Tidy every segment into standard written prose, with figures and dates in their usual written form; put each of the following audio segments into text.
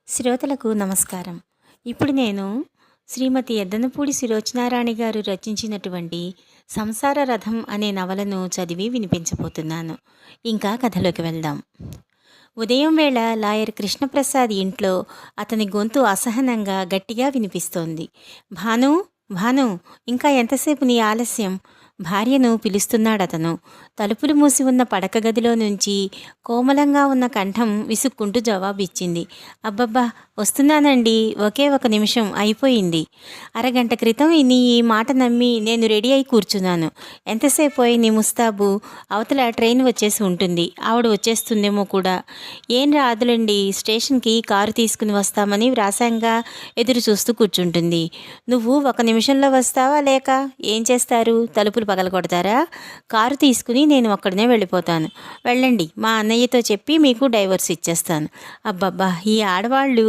శ్రోతలకు నమస్కారం. ఇప్పుడు నేను శ్రీమతి ఎద్దనపూడి సులోచనారాణి గారు రచించినటువంటి 'సంసార రథం' అనే నవలను చదివి వినిపించబోతున్నాను. ఇంకా కథలోకి వెళ్దాం. ఉదయం వేళ లాయర్ కృష్ణప్రసాద్ ఇంట్లో అతని గొంతు అసహనంగా గట్టిగా వినిపిస్తోంది. భాను, భాను, ఇంకా ఎంతసేపు నీ ఆలస్యం? భార్యను పిలుస్తున్నాడతను. తలుపులు మూసి ఉన్న పడక గదిలో నుంచి కోమలంగా ఉన్న కంఠం విసుక్కుంటూ జవాబిచ్చింది. అబ్బబ్బా, వస్తున్నానండి, ఒకే ఒక నిమిషం, అయిపోయింది. అరగంట క్రితం నీ ఈ మాట నమ్మి నేను రెడీ అయి కూర్చున్నాను. ఎంతసేపు అయి నీ ముస్తాబు? అవతల ట్రైన్ వచ్చేసి ఉంటుంది, ఆవిడ వచ్చేస్తుందేమో కూడా. ఏం రాదులండి, స్టేషన్కి కారు తీసుకుని వస్తామని వ్రాసాంగా, ఎదురు చూస్తూ కూర్చుంటుంది. నువ్వు ఒక నిమిషంలో వస్తావా లేక ఏం చేస్తారు? తలుపులు పగలగొడతారా? కారు తీసుకుని నేను ఒక్కడనే వెళ్ళిపోతాను. వెళ్ళండి, మా అన్నయ్యతో చెప్పి మీకు డైవర్స్ ఇచ్చేస్తాను. అబ్బబ్బా, ఈ ఆడవాళ్ళు.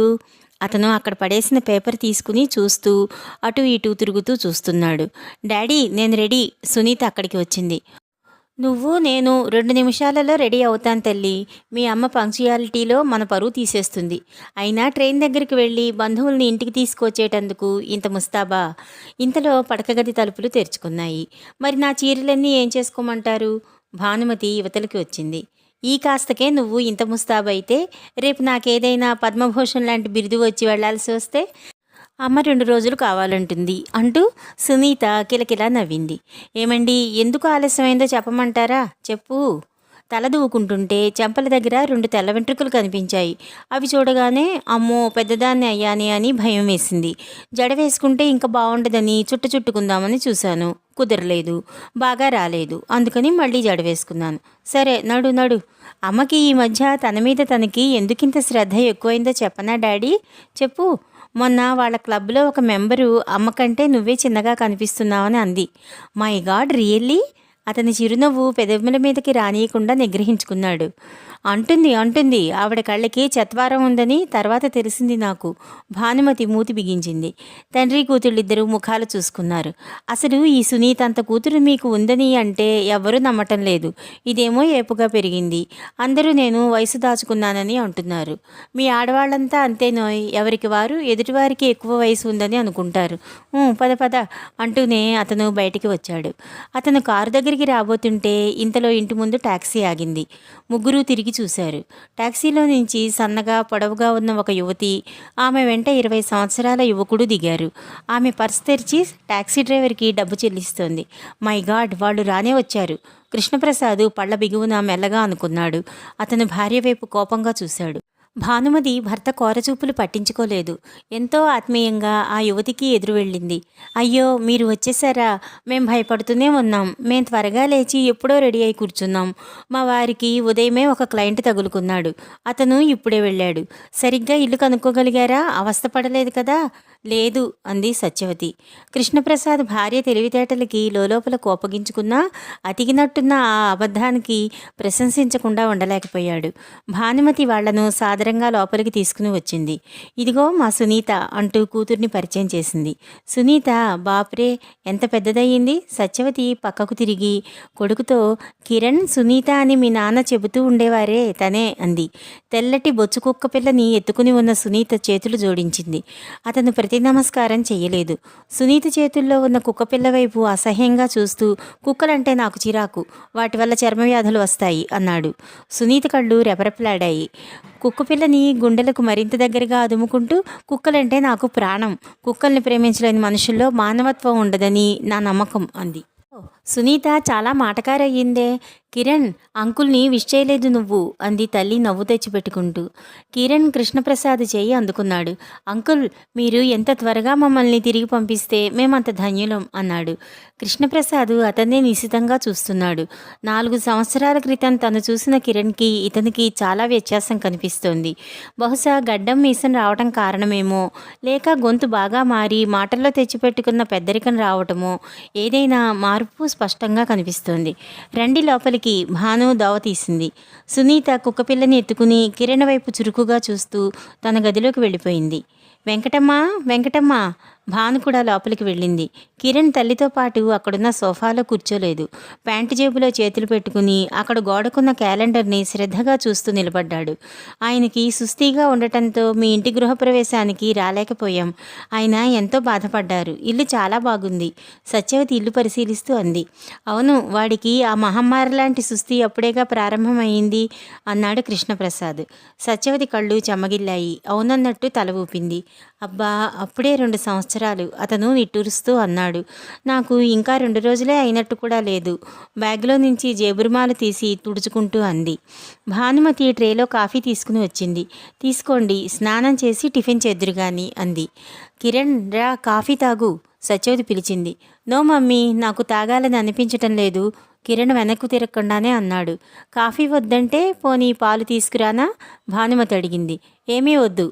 అతను అక్కడ పడేసిన పేపర్ తీసుకుని చూస్తూ అటు ఇటు తిరుగుతూ చూస్తున్నాడు. డాడీ, నేను రెడీ. సునీత అక్కడికి వచ్చింది. నువ్వు నేను 2 నిమిషాలలో రెడీ అవుతాను తల్లి. మీ అమ్మ పంక్చుయాలిటీలో మన పరువు తీసేస్తుంది. అయినా ట్రైన్ దగ్గరికి వెళ్ళి బంధువుల్ని ఇంటికి తీసుకొచ్చేటందుకు ఇంత ముస్తాబా? ఇంతలో పడకగది తలుపులు తెరుచుకున్నాయి. మరి నా చీరలన్నీ ఏం చేసుకోమంటారు? భానుమతి యువతలకి వచ్చింది. ఈ కాస్తకే నువ్వు ఇంత ముస్తాబైతే రేపు నాకేదైనా పద్మభూషణ్ లాంటి బిరుదు వచ్చి వెళ్లాల్సి వస్తే అమ్మ 2 రోజులు కావాలంటుంది అంటూ సునీత కిలకిలా నవ్వింది. ఏమండి, ఎందుకు ఆలస్యమైందో చెప్పమంటారా? చెప్పు. తల దూకుంటుంటే చెంపల దగ్గర 2 తెల్ల వెంట్రుకలు కనిపించాయి. అవి చూడగానే అమ్మో, పెద్దదాన్ని అయ్యానే అని భయం వేసింది. జడ వేసుకుంటే ఇంకా బాగుండదని చుట్టుకుందామని చూశాను, కుదరలేదు, బాగా రాలేదు. అందుకని మళ్ళీ జడ వేసుకున్నాను. సరే, నడు నడు. అమ్మకి ఈ మధ్య తన మీద తనకి ఎందుకింత శ్రద్ధ ఎక్కువైందో చెప్పనా డాడీ? చెప్పు. మొన్న వాళ్ళ క్లబ్లో ఒక మెంబరు అమ్మ కంటే నువ్వే చిన్నగా కనిపిస్తున్నావని అంది. My God, really? అతని చిరునవ్వు పెదవుల మీదకి రానియకుండా నిగ్రహించుకున్నాడు. అంటుంది ఆవిడ కళ్ళకి చత్వారం ఉందని తర్వాత తెలిసింది నాకు. భానుమతి మూతి బిగించింది. తండ్రి కూతుళ్ళిద్దరూ ముఖాలు చూసుకున్నారు. అసలు ఈ సునీత అంత కూతురు మీకు ఉందని అంటే ఎవ్వరూ నమ్మటం లేదు. ఇదేమో ఏపుగా పెరిగింది. అందరూ నేను వయసు దాచుకున్నానని అంటున్నారు. మీ ఆడవాళ్ళంతా అంతేనోయ్, ఎవరికి వారు ఎదుటివారికి ఎక్కువ వయసు ఉందని అనుకుంటారు. పద పద అంటూనే అతను బయటికి వచ్చాడు. అతను కారు దగ్గరికి రాబోతుంటే ఇంతలో ఇంటి ముందు టాక్సీ ఆగింది. ముగ్గురు తిరిగి చూశారు. టాక్సీలో నుంచి సన్నగా పొడవుగా ఉన్న ఒక యువతి, ఆమె వెంట 20 సంవత్సరాల యువకుడు దిగారు. ఆమె పర్స్ తెరిచి టాక్సీ డ్రైవర్కి డబ్బు చెల్లిస్తోంది. మై గాడ్, వాళ్ళు రానే వచ్చారు. కృష్ణప్రసాద్ పళ్ళ బిగువున మెల్లగా అనుకున్నాడు. అతను భార్య వైపు కోపంగా చూశాడు. భానుమతి భర్త కోరచూపులు పట్టించుకోలేదు. ఎంతో ఆత్మీయంగా ఆ యువతికి ఎదురు వెళ్ళింది. అయ్యో, మీరు వచ్చేసారా? మేం భయపడుతూనే ఉన్నాం. మేం త్వరగా లేచి ఎప్పుడో రెడీ అయి కూర్చున్నాం. మా వారికి ఉదయమే ఒక క్లయింట్ తగులుకున్నాడు. అతను ఇప్పుడే వెళ్ళాడు. సరిగ్గా ఇల్లు కనుక్కోగలిగారా? అవస్థపడలేదు కదా? లేదు, అంది సత్యవతి. కృష్ణప్రసాద్ భార్య తెలివితేటలకి లోలోపల కోపగించుకున్నా అతికినట్టున్న ఆ అబద్ధానికి ప్రశంసించకుండా ఉండలేకపోయాడు. భానుమతి వాళ్లను సాదరంగా లోపలికి తీసుకుని వచ్చింది. ఇదిగో మా సునీత అంటూ కూతుర్ని పరిచయం చేసింది. సునీత, బాప్రే, ఎంత పెద్దదయ్యింది. సత్యవతి పక్కకు తిరిగి కొడుకుతో, కిరణ్, సునీత అని మీ నాన్న చెబుతూ ఉండేవారే, తనే అంది. తెల్లటి బొచ్చు కుక్క పిల్లని ఎత్తుకుని ఉన్న సునీత చేతులు జోడించింది. అతను ప్రతి నమస్కారం చెయ్యలేదు. సునీత చేతుల్లో ఉన్న కుక్కపిల్ల వైపు అసహ్యంగా చూస్తూ, కుక్కలంటే నాకు చిరాకు, వాటి వల్ల చర్మవ్యాధులు వస్తాయి అన్నాడు. సునీత కళ్ళు రెపరెపలాడాయి. కుక్కపిల్లని గుండెలకు మరింత దగ్గరగా అదుముకుంటూ, కుక్కలంటే నాకు ప్రాణం, కుక్కల్ని ప్రేమించలేని మనుషుల్లో మానవత్వం ఉండదని నా నమ్మకం అంది. సునీత చాలా మాటకారయ్యిందే. కిరణ్, అంకుల్ని విష్ చేయలేదు నువ్వు అంది తల్లి నవ్వు తెచ్చిపెట్టుకుంటూ. కిరణ్ కృష్ణప్రసాద్ చేయి అందుకున్నాడు. అంకుల్, మీరు ఎంత త్వరగా మమ్మల్ని తిరిగి పంపిస్తే మేమంత ధన్యులం అన్నాడు. కృష్ణప్రసాద్ అతన్నే నిశితంగా చూస్తున్నాడు. 4 సంవత్సరాల క్రితం తను చూసిన కిరణ్కి ఇతనికి చాలా వ్యత్యాసం కనిపిస్తోంది. బహుశా గడ్డం మీసం రావటం కారణమేమో, లేక గొంతు బాగా మారి మాటల్లో తెచ్చిపెట్టుకున్న పెద్దరికం రావటమో, ఏదైనా మార్పు స్పష్టంగా కనిపిస్తోంది. రండి లోపలికి, భాను దోవ తీసింది. సునీత కుక్కపిల్లని ఎత్తుకుని కిరణ్ వైపు చురుకుగా చూస్తూ తన గదిలోకి వెళ్ళిపోయింది. వెంకటమ్మ, వెంకటమ్మ, భాను కూడా లోపలికి వెళ్ళింది. కిరణ్ తల్లితో పాటు అక్కడున్న సోఫాలో కూర్చోలేదు. ప్యాంటు జేబులో చేతులు పెట్టుకుని అక్కడ గోడకున్న క్యాలెండర్ని శ్రద్ధగా చూస్తూ నిలబడ్డాడు. ఆయనకి సుస్తీగా ఉండటంతో మీ ఇంటి గృహప్రవేశానికి రాలేకపోయాం. ఆయన ఎంతో బాధపడ్డారు. ఇల్లు చాలా బాగుంది. సత్యవతి ఇల్లు పరిశీలిస్తూ అంది. అవును, వాడికి ఆ మహమ్మారి లాంటి సుస్తీ అప్పుడేగా ప్రారంభమైంది అన్నాడు కృష్ణప్రసాద్. సత్యవతి కళ్ళు చెమ్మగిల్లాయి. అవునన్నట్టు తల ఊపింది. అబ్బా, అప్పుడే 2 సంవత్సరాలు అతను నిట్టూరుస్తూ అన్నాడు. నాకు ఇంకా 2 రోజులే అయినట్టు కూడా లేదు. బ్యాగ్లో నుంచి జేబురుమాలు తీసి తుడుచుకుంటూ అంది. భానుమతి ట్రేలో కాఫీ తీసుకుని వచ్చింది. తీసుకోండి, స్నానం చేసి టిఫిన్ చేద్దురు గాని అంది. కిరణ్, రా కాఫీ తాగు, సత్యవతి పిలిచింది. నో మమ్మీ, నాకు తాగాలని అనిపించటం లేదు. కిరణ్ వెనక్కు తిరగకుండానే అన్నాడు. కాఫీ వద్దంటే పోనీ పాలు తీసుకురానా? భానుమతి అడిగింది. ఏమీ వద్దు.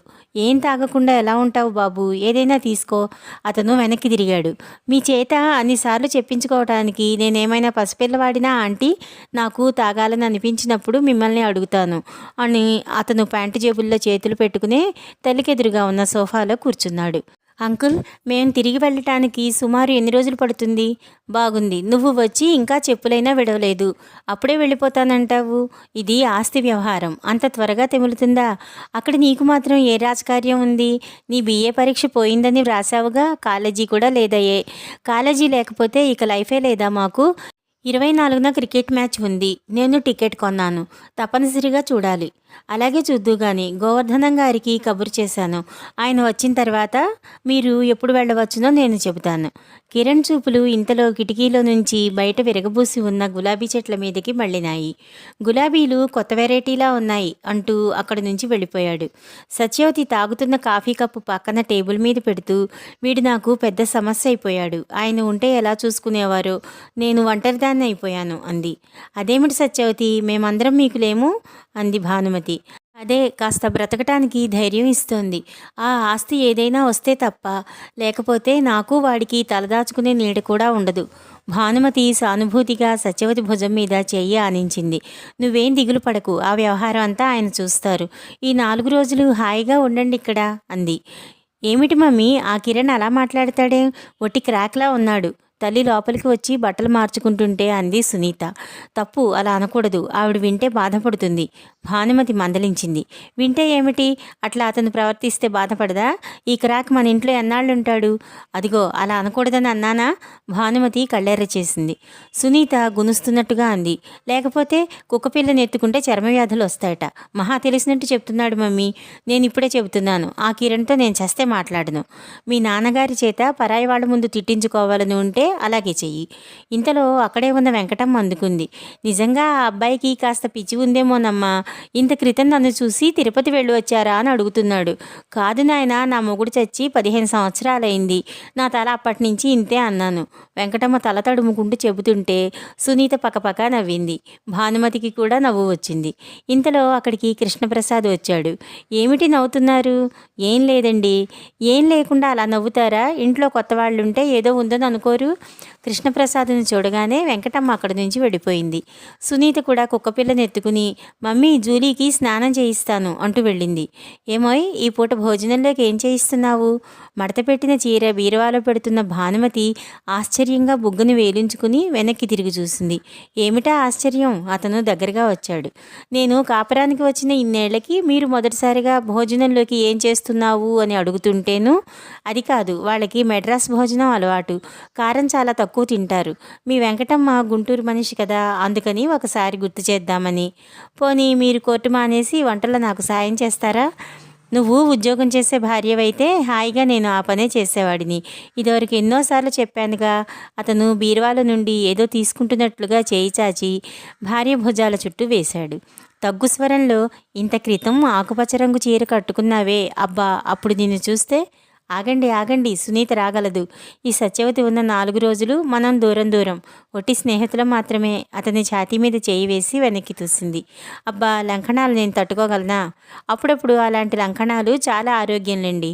ఏం తాగకుండా ఎలా ఉంటావు బాబు, ఏదైనా తీసుకో. అతను వెనక్కి తిరిగాడు. మీ చేత అన్నిసార్లు చెప్పించుకోవటానికి నేనేమైనా పసిపిల్లవాడినా ఆంటీ? నాకు తాగాలని అనిపించినప్పుడు మిమ్మల్ని అడుగుతాను అని అతను ప్యాంటు జేబుల్లో చేతులు పెట్టుకుని తల్లికెదురుగా ఉన్న సోఫాలో కూర్చున్నాడు. అంకుల్, మేం తిరిగి వెళ్ళటానికి సుమారు ఎన్ని రోజులు పడుతుంది? బాగుంది, నువ్వు వచ్చి ఇంకా చెప్పులైనా విడవలేదు, అప్పుడే వెళ్ళిపోతానంటావు. ఇది ఆస్తి వ్యవహారం, అంత త్వరగా తెములుతుందా? అక్కడ నీకు మాత్రం ఏ రాజకార్యం ఉంది? నీ BA పరీక్ష పోయిందని వ్రాసావుగా, కాలేజీ కూడా లేదయ్యే. కాలేజీ లేకపోతే ఇక లైఫే లేదా మాకు? 24న క్రికెట్ మ్యాచ్ ఉంది. నేను టికెట్ కొన్నాను, తప్పనిసరిగా చూడాలి. అలాగే చూద్దు గాని, గోవర్ధనం గారికి కబురు చేశాను. ఆయన వచ్చిన తర్వాత మీరు ఎప్పుడు వెళ్ళవచ్చునో నేను చెబుతాను. కిరణ్ చూపులు ఇంతలో కిటికీలో నుంచి బయట విరగబూసి ఉన్న గులాబీ చెట్ల మీదకి మళ్ళినాయి. గులాబీలు కొత్త వెరైటీలా ఉన్నాయి అంటూ అక్కడి నుంచి వెళ్ళిపోయాడు. సత్యవతి తాగుతున్న కాఫీ కప్పు పక్కన టేబుల్ మీద పెడుతూ, వీడు నాకు పెద్ద సమస్య అయిపోయాడు. ఆయన ఉంటే ఎలా చూసుకునేవారో, నేను ఒంటరిదాన్ని అయిపోయాను అంది. అదేమిటి సత్యవతి, మేమందరం మీకు లేము అంది భానుమతి. అదే కాస్త బ్రతకటానికి ధైర్యం ఇస్తోంది. ఆ ఆస్తి ఏదైనా వస్తే తప్ప, లేకపోతే నాకు వాడికి తలదాచుకునే నీడ కూడా ఉండదు. భానుమతి సానుభూతిగా సత్యవతి భుజం మీద చెయ్యి ఆనించింది. నువ్వేం దిగులు పడకు, ఆ వ్యవహారం అంతా ఆయన చూస్తారు. ఈ 4 రోజులు హాయిగా ఉండండి ఇక్కడ అంది. ఏమిటి మమ్మీ, ఆ కిరణ్ అలా మాట్లాడతాడే? ఒట్టి క్రాక్లా ఉన్నాడు. తల్లి లోపలికి వచ్చి బట్టలు మార్చుకుంటుంటే అంది సునీత. తప్పు, అలా అనకూడదు. ఆవిడ వింటే బాధపడుతుంది. భానుమతి మందలించింది. వింటే ఏమిటి? అట్లా అతను ప్రవర్తిస్తే బాధపడదా? ఈ క్రాక్ మన ఇంట్లో ఎన్నాళ్ళుంటాడు? అదిగో, అలా అనకూడదని అన్నానా? భానుమతి కళ్ళెర్ర చేసింది. సునీత గునుస్తున్నట్టుగా అంది. లేకపోతే కుక్కపిల్లని ఎత్తుకుంటే చర్మవ్యాధులు వస్తాయట. మహా తెలిసినట్టు చెప్తున్నాడు మమ్మీ. నేను ఇప్పుడే చెబుతున్నాను, ఆ కిరణ్తో నేను చస్తే మాట్లాడను. మీ నాన్నగారి చేత పరాయి వాళ్ళ ముందు తిట్టించుకోవాలని ఉంటే అలాగే చెయ్యి. ఇంతలో అక్కడే ఉన్న వెంకటమ్మ అందుకుంది. నిజంగా ఆ అబ్బాయికి కాస్త పిచ్చి ఉందేమోనమ్మా. ఇంత క్రితం నన్ను చూసి తిరుపతి వెళ్ళి వచ్చారా అని అడుగుతున్నాడు. కాదు నాయన, నా మొగుడు చచ్చి 15 సంవత్సరాలైంది. నా తల అప్పటి నుంచి ఇంతే అన్నాను. వెంకటమ్మ తల తడుముకుంటూ చెబుతుంటే సునీత పకపక నవ్వింది. భానుమతికి కూడా నవ్వు వచ్చింది. ఇంతలో అక్కడికి కృష్ణప్రసాద్ వచ్చాడు. ఏమిటి నవ్వుతున్నారు? ఏం లేదండి. ఏం లేకుండా అలా నవ్వుతారా? ఇంట్లో కొత్త వాళ్ళుంటే ఏదో ఉందని అనుకోరు. కృష్ణప్రసాద్ని చూడగానే వెంకటమ్మ అక్కడి నుంచి వెళ్ళిపోయింది. సునీత కూడా కుక్కపిల్లని ఎత్తుకుని, మమ్మీ జూలీకి స్నానం చేయిస్తాను అంటూ వెళ్ళింది. ఏమోయ్, ఈ పూట భోజనంలోకి ఏం చేయిస్తున్నావు? మడతపెట్టిన చీర బీరువాలో పెడుతున్న భానుమతి ఆశ్చర్యంగా బుగ్గను వేలించుకుని వెనక్కి తిరిగి చూసింది. ఏమిటా ఆశ్చర్యం? అతను దగ్గరగా వచ్చాడు. నేను కాపురానికి వచ్చిన ఇన్నేళ్లకి మీరు మొదటిసారిగా భోజనంలోకి ఏం చేస్తున్నావు అని అడుగుతుంటేను, అది కాదు, వాళ్ళకి మెడ్రాస్ భోజనం అలవాటు, కారం చాలా తక్కువ తింటారు. మీ వెంకటమ్మ గుంటూరు మనిషి కదా, అందుకని ఒకసారి గుర్తు చేద్దామని. పోనీ మీరు కోర్టు మానేసి వంటలో నాకు సాయం చేస్తారా? నువ్వు ఉద్యోగం చేసే భార్యవైతే హాయిగా నేను ఆ పనే చేసేవాడిని. ఇదివరకు ఎన్నోసార్లు చెప్పానుగా. అతను బీరువాల నుండి ఏదో తీసుకుంటున్నట్లుగా చేయి చాచి భార్య భుజాల చుట్టూ వేశాడు. తగ్గు స్వరంలో, ఇంత క్రితం ఆకుపచ్చ రంగు చీర కట్టుకున్నావే, అబ్బా, అప్పుడు నిన్ను చూస్తే. ఆగండి ఆగండి, సునీత రాగలదు. ఈ సత్యవతి ఉన్న 4 రోజులు మనం దూరం దూరం, ఒట్టి స్నేహితులం మాత్రమే. అతని ఛాతీ మీద చేయి వేసి వెనక్కి తూసింది. అబ్బా, లంకణాలు నేను తట్టుకోగలనా? అప్పుడప్పుడు అలాంటి లంకణాలు చాలా ఆరోగ్యంలేండి.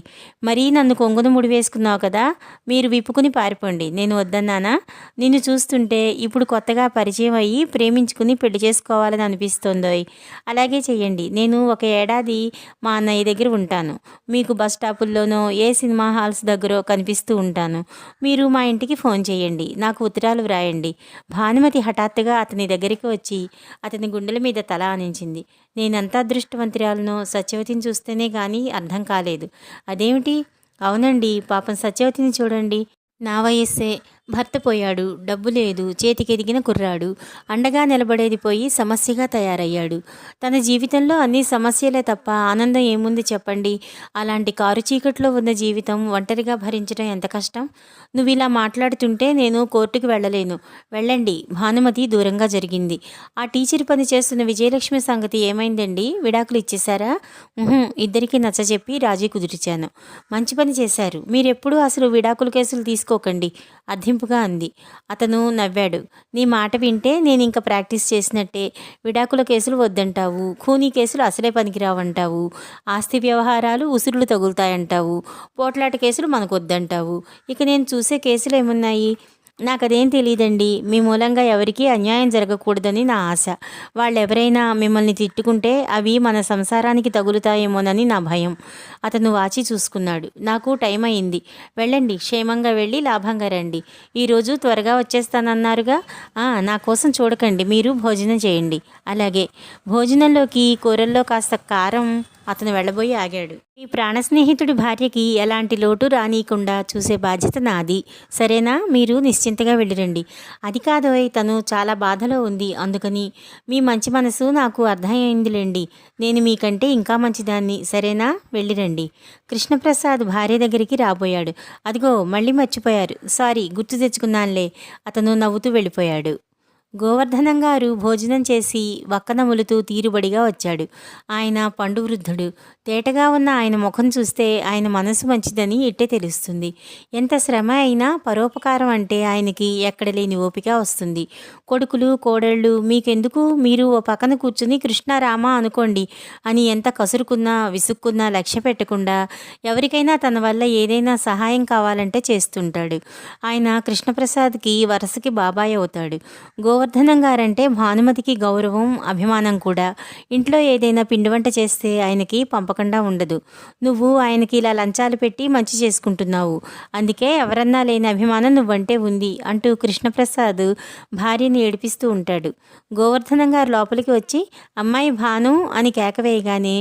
మరీ నన్ను కొంగును ముడి వేసుకున్నావు కదా, మీరు విప్పుకుని పారిపోండి. నేను వద్దన్నానా? నిన్ను చూస్తుంటే ఇప్పుడు కొత్తగా పరిచయం అయ్యి ప్రేమించుకుని పెళ్లి చేసుకోవాలని అనిపిస్తోందోయ్. అలాగే చెయ్యండి. నేను 1 ఏడాది మా అన్నయ్య దగ్గర ఉంటాను. మీకు బస్ స్టాపుల్లోనో ఏ సినిమా హాల్స్ దగ్గర కనిపిస్తూ ఉంటాను. మీరు మా ఇంటికి ఫోన్ చేయండి, నాకు ఉత్తరాలు వ్రాయండి. భానుమతి హఠాత్తుగా అతని దగ్గరికి వచ్చి అతని గుండెల మీద తల ఆనించింది. నేనెంత అదృష్టవంతురాలనో సత్యవతిని చూస్తేనే కానీ అర్థం కాలేదు. అదేమిటి? అవునండి, పాపం సత్యవతిని చూడండి. నా వయస్సే. భర్త పోయాడు, డబ్బు లేదు, చేతికెదిగిన కుర్రాడు. అండగా నిలబడేది పోయి సమస్యగా తయారయ్యాడు. తన జీవితంలో అన్ని సమస్యలే తప్ప ఆనందం ఏముంది చెప్పండి? అలాంటి కారు చీకట్లో ఉన్న జీవితం ఒంటరిగా భరించడం ఎంత కష్టం? నువ్వు ఇలా మాట్లాడుతుంటే నేను కోర్టుకు వెళ్ళలేను. వెళ్ళండి. భానుమతి దూరంగా జరిగింది. ఆ టీచర్ పని చేస్తున్న విజయలక్ష్మి సంగతి ఏమైందండి? విడాకులు ఇచ్చేశారా? ఇద్దరికీ నచ్చజెప్పి రాజీ కుదిర్చాను. మంచి పని చేశారు. మీరెప్పుడూ అసలు విడాకుల కేసులు తీసుకోకండి, అర్థింపుగా అంది. అతను నవ్వాడు. నీ మాట వింటే నేనింక ప్రాక్టీస్ చేసినట్టే. విడాకుల కేసులు వద్దంటావు, ఖూనీ కేసులు అసలే పనికిరావంటావు, ఆస్తి వ్యవహారాలు ఉసురులు తగులుతాయంటావు, పోట్లాట కేసులు మనకొద్దంటావు. ఇక నేను చూసే కేసులు ఏమున్నాయి? నాకదేం తెలియదండి. మీ మూలంగా ఎవరికీ అన్యాయం జరగకూడదని నా ఆశ. వాళ్ళెవరైనా మిమ్మల్ని తిట్టుకుంటే అవి మన సంసారానికి తగులుతాయేమోనని నా భయం. అతను వాచి చూసుకున్నాడు. నాకు టైం అయింది, వెళ్ళండి. క్షేమంగా వెళ్ళి లాభంగా రండి. ఈరోజు త్వరగా వచ్చేస్తానన్నారుగా. నా కోసం చూడకండి, మీరు భోజనం చేయండి. అలాగే. భోజనంలోకి కూరల్లో కాస్త కారం. అతను వెళ్ళబోయి ఆగాడు. ఈ ప్రాణ స్నేహితుడి భార్యకి ఎలాంటి లోటు రానీయకుండా చూసే బాధ్యత నాది. సరేనా? మీరు నిశ్చింతగా వెళ్ళిరండి. అది కాదోయ్, తను చాలా బాధలో ఉంది, అందుకని. మీ మంచి మనసు నాకు అర్థమైందిలేండి. నేను మీకంటే ఇంకా మంచిదాన్ని. సరేనా? వెళ్ళిరండి. కృష్ణప్రసాద్ భార్య దగ్గరికి రాబోయాడు. అదిగో మళ్ళీ మర్చిపోయారు. సారీ, గుర్తు తెచ్చుకున్నానులే. అతను నవ్వుతూ వెళ్ళిపోయాడు. గోవర్ధనం గారు భోజనం చేసి వక్కనములుతూ తీరుబడిగా వచ్చాడు. ఆయన పండు వృద్ధుడు. తేటగా ఉన్న ఆయన ముఖం చూస్తే ఆయన మనసు మంచిదని ఇట్టే తెలుస్తుంది. ఎంత శ్రమ అయినా పరోపకారం అంటే ఆయనకి ఎక్కడ లేని ఓపిక వస్తుంది. కొడుకులు కోడళ్ళు మీకెందుకు, మీరు ఓ పక్కన కూర్చుని కృష్ణారామ అనుకోండి అని ఎంత కసురుకున్నా విసుక్కున్నా లక్ష్య పెట్టకుండా ఎవరికైనా తన వల్ల ఏదైనా సహాయం కావాలంటే చేస్తుంటాడు. ఆయన కృష్ణప్రసాద్కి వరసకి బాబాయ్ అవుతాడు. గోవర్ధనం గారంటే భానుమతికి గౌరవం, అభిమానం కూడా. ఇంట్లో ఏదైనా పిండి వంట చేస్తే ఆయనకి పంపకుండా ఉండదు. నువ్వు ఆయనకి ఇలా లంచాలు పెట్టి మంచి చేసుకుంటున్నావు, అందుకే ఎవరన్నా లేని అభిమానం నువ్వంటే ఉంది అంటూ కృష్ణప్రసాద్ భార్యని ఏడిపిస్తూ ఉంటాడు. గోవర్ధనం గారు లోపలికి వచ్చి అమ్మాయి భాను అని కేకవేయగానే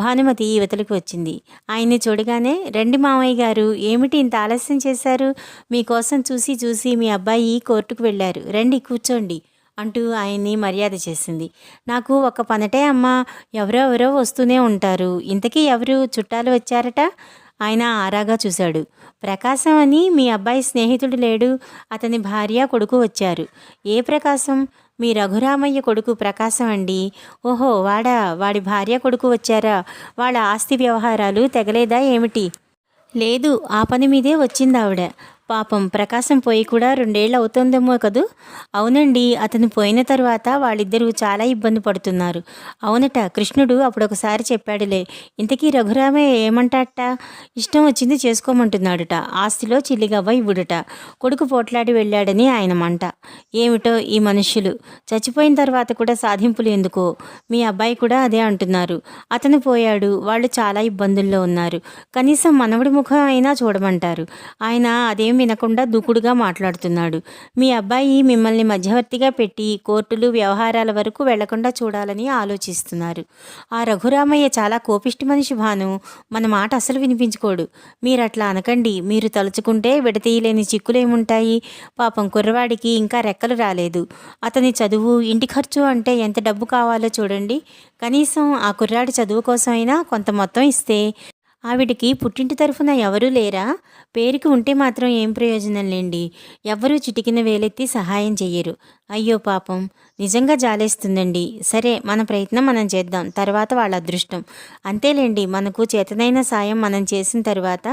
భానుమతి యువతలకు వచ్చింది. ఆయన్ని చూడగానే రండి మామయ్య గారు, ఏమిటి ఇంత ఆలస్యం చేశారు? మీకోసం చూసి చూసి మీ అబ్బాయి కోర్టుకు వెళ్ళారు, రండి కూర్చోండి అంటూ ఆయన్ని మర్యాద చేసింది. నాకు ఒక పనటే అమ్మా, ఎవరెవరో వస్తూనే ఉంటారు. ఇంతకీ ఎవరు? చుట్టాలు వచ్చారట? ఆయన ఆరాగా చూశాడు. ప్రకాశం అని మీ అబ్బాయి స్నేహితుడు లేడు, అతని భార్య కొడుకు వచ్చారు. ఏ ప్రకాశం? మీ రఘురామయ్య కొడుకు ప్రకాశం అండి. ఓహో వాడా, వాడి భార్య కొడుకు వచ్చారా? వాళ్ళ ఆస్తి వ్యవహారాలు తెగలేదా ఏమిటి? లేదు, ఆ పని మీదే వచ్చింది ఆవిడ. పాపం ప్రకాశం పోయి కూడా 2 ఏళ్ళు అవుతుందేమో కదూ? అవునండి, అతను పోయిన తరువాత వాళ్ళిద్దరూ చాలా ఇబ్బంది పడుతున్నారు. అవునట, కృష్ణుడు అప్పుడొకసారి చెప్పాడులే. ఇంతకీ రఘురామయ్య ఏమంటాడట? ఇష్టం వచ్చింది చేసుకోమంటున్నాడుట. ఆస్తిలో చిల్లిగవ్వ ఇవ్వుడుట. కొడుకు పోట్లాడి వెళ్ళాడని ఆయన మంట. ఏమిటో ఈ మనుష్యులు, చచ్చిపోయిన తర్వాత కూడా సాధింపులు ఎందుకో. మీ అబ్బాయి కూడా అదే అంటున్నారు. అతను పోయాడు, వాళ్ళు చాలా ఇబ్బందుల్లో ఉన్నారు, కనీసం మనవడి ముఖం అయినా చూడమంటారు. ఆయన అదేం వినకుండా దూకుడుగా మాట్లాడుతున్నాడు. మీ అబ్బాయి మిమ్మల్ని మధ్యవర్తిగా పెట్టి కోర్టులు వ్యవహారాల వరకు వెళ్లకుండా చూడాలని ఆలోచిస్తున్నారు. ఆ రఘురామయ్య చాలా కోపిష్టి మనిషి భాను, మన మాట అసలు వినిపించుకోడు. మీరట్లా అనకండి. మీరు తలుచుకుంటే విడతీయలేని చిక్కులేముంటాయి? పాపం కుర్రవాడికి ఇంకా రెక్కలు రాలేదు. అతని చదువు, ఇంటి ఖర్చు అంటే ఎంత డబ్బు కావాలో చూడండి. కనీసం ఆ కుర్రాడి చదువు కోసమైనా కొంత మొత్తం ఇస్తే. ఆవిడికి పుట్టింటి తరఫున ఎవరూ లేరా? పేరుకి ఉంటే మాత్రం ఏం ప్రయోజనం లేండి. ఎవ్వరూ చిటికిన వేలెత్తి సహాయం చెయ్యరు. అయ్యో పాపం, నిజంగా జాలేస్తుందండి. సరే, మన ప్రయత్నం మనం చేద్దాం, తర్వాత వాళ్ళ అదృష్టం. అంతేలేండి, మనకు చేతనైన సాయం మనం చేసిన తర్వాత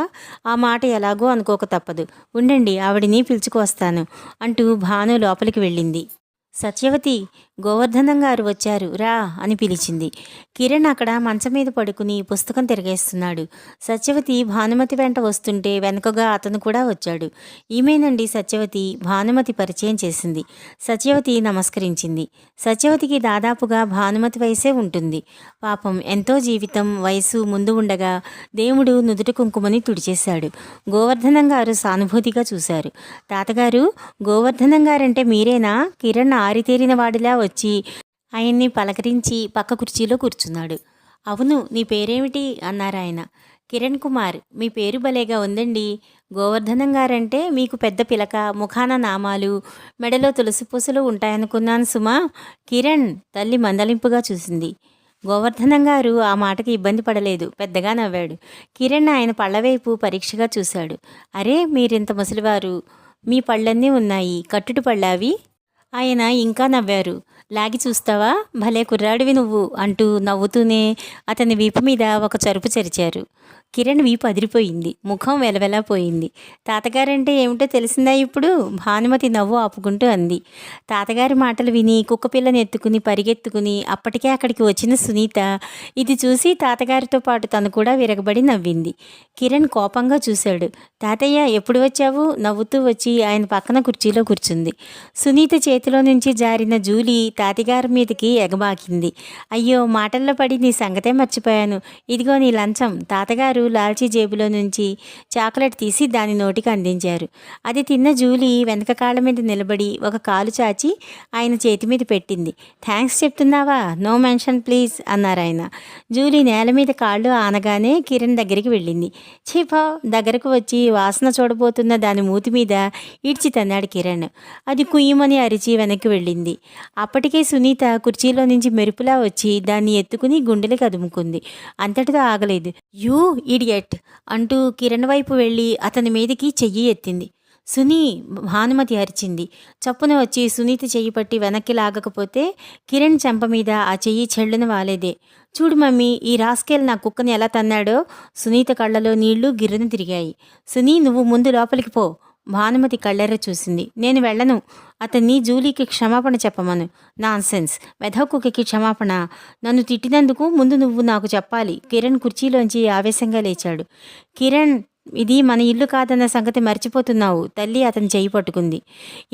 ఆ మాట ఎలాగో అనుకోక తప్పదు. ఉండండి, ఆవిడిని పిలుచుకొస్తాను అంటూ భాను లోపలికి వెళ్ళింది. సత్యవతి, గోవర్ధనం గారు వచ్చారు రా అని పిలిచింది. కిరణ్ అక్కడ మంచం మీద పడుకుని పుస్తకం తిరగేస్తున్నాడు. సత్యవతి భానుమతి వెంట వస్తుంటే వెనుకగా అతను కూడా వచ్చాడు. ఈమెనండి సత్యవతి, భానుమతి పరిచయం చేసింది. సత్యవతి నమస్కరించింది. సత్యవతికి దాదాపుగా భానుమతి వయసే ఉంటుంది. పాపం ఎంతో జీవితం వయసు ముందు ఉండగా దేవుడు నుదుట కుంకుమని తుడిచేశాడు. గోవర్ధనం గారు సానుభూతిగా చూశారు. తాతగారు, గోవర్ధనం గారంటే మీరేనా? కిరణ్ ఆరితేరిన వాడిలా వచ్చి ఆయన్ని పలకరించి పక్క కుర్చీలో కూర్చున్నాడు. అవును, నీ పేరేమిటి అన్నారాయన. కిరణ్ కుమార్. మీ పేరు భలేగా ఉందండి. గోవర్ధనం గారంటే మీకు పెద్ద పిలక, ముఖాన నామాలు, మెడలో తులసి పూసలు ఉంటాయనుకున్నాను సుమా. కిరణ్, తల్లి మందలింపుగా చూసింది. గోవర్ధనం గారు ఆ మాటకి ఇబ్బంది పడలేదు, పెద్దగా నవ్వాడు. కిరణ్ ఆయన పళ్ళవైపు పరీక్షగా చూశాడు. అరే, మీరింత ముసలివారు, మీ పళ్ళన్నీ ఉన్నాయి, కట్టుడు పళ్ళావి? ఆయన ఇంకా నవ్వారు. లాగి చూస్తావా, భలే కుర్రాడివి నువ్వు అంటూ నవ్వుతూనే అతని వీపు మీద ఒక చరుపు చరిచారు. కిరణ్ వీపు అదిరిపోయింది, ముఖం వెలవెలాపోయింది. తాతగారంటే ఏమిటో తెలిసిందా ఇప్పుడు? భానుమతి నవ్వు ఆపుకుంటూ అంది. తాతగారి మాటలు విని కుక్కపిల్లని ఎత్తుకుని పరిగెత్తుకుని అప్పటికే అక్కడికి వచ్చిన సునీత ఇది చూసి తాతగారితో పాటు తను కూడా విరగబడి నవ్వింది. కిరణ్ కోపంగా చూశాడు. తాతయ్య, ఎప్పుడు వచ్చావు? నవ్వుతూ వచ్చి ఆయన పక్కన కుర్చీలో కూర్చుంది. సునీత చేతిలో నుంచి జారిన జూలీ తాతగారి మీదకి ఎగబాకింది. అయ్యో, మాటల్లో పడి నీ సంగతే మర్చిపోయాను. ఇదిగో నీ లంచం. తాతగారు లాల్చీ జేబులో నుంచి చాక్లెట్ తీసి దాని నోటికి అందించారు. అది తిన్న జూలీ వెనక కాళ్ళ మీద నిలబడి ఒక కాలు చాచి ఆయన చేతి మీద పెట్టింది. థ్యాంక్స్ చెప్తున్నావా? నో మెన్షన్ ప్లీజ్ అన్నారాయన. జూలీ నేల మీద కాళ్ళు ఆనగానే కిరణ్ దగ్గరికి వెళ్ళింది. చీపా దగ్గరకు వచ్చి వాసన చూడబోతున్న దాని మూతి మీద ఈడ్చి తన్నాడు కిరణ్. అది కుయ్యమని అరిచి వెనక్కి వెళ్ళింది. అప్పటికే సునీత కుర్చీలో నుంచి మెరుపులా వచ్చి దాన్ని ఎత్తుకుని గుండెలకి అదుముకుంది. అంతటితో ఆగలేదు. యూ ఇడియట్ అంటూ కిరణ్ వైపు వెళ్ళి అతని మీదకి చెయ్యి ఎత్తింది. సునీ, భానుమతి అరిచింది. చప్పున వచ్చి సునీత చెయ్యి పట్టి వెనక్కి లాగకపోతే కిరణ్ చెంప మీద ఆ చెయ్యి చెళ్ళున వాలేదే. చూడు మమ్మీ, ఈ రాస్కేల్ నా కుక్కని ఎలా తన్నాడో. సునీత కళ్ళలో నీళ్లు గిర్రను తిరిగాయి. సునీ, నువ్వు ముందు లోపలికి పో. భానుమతి కళ్ళెర్ర చూసింది. నేను వెళ్ళను. అతన్ని జూలీకి క్షమాపణ చెప్పమను. నాన్సెన్స్, వెధవ కుక్కకి క్షమాపణ? నన్ను తిట్టినందుకు ముందు నువ్వు నాకు చెప్పాలి. కిరణ్ కుర్చీలోంచి ఆవేశంగా లేచాడు. కిరణ్, ఇది మన ఇల్లు కాదన్న సంగతి మర్చిపోతున్నావు. తల్లి అతని చెయ్యి పట్టుకుంది.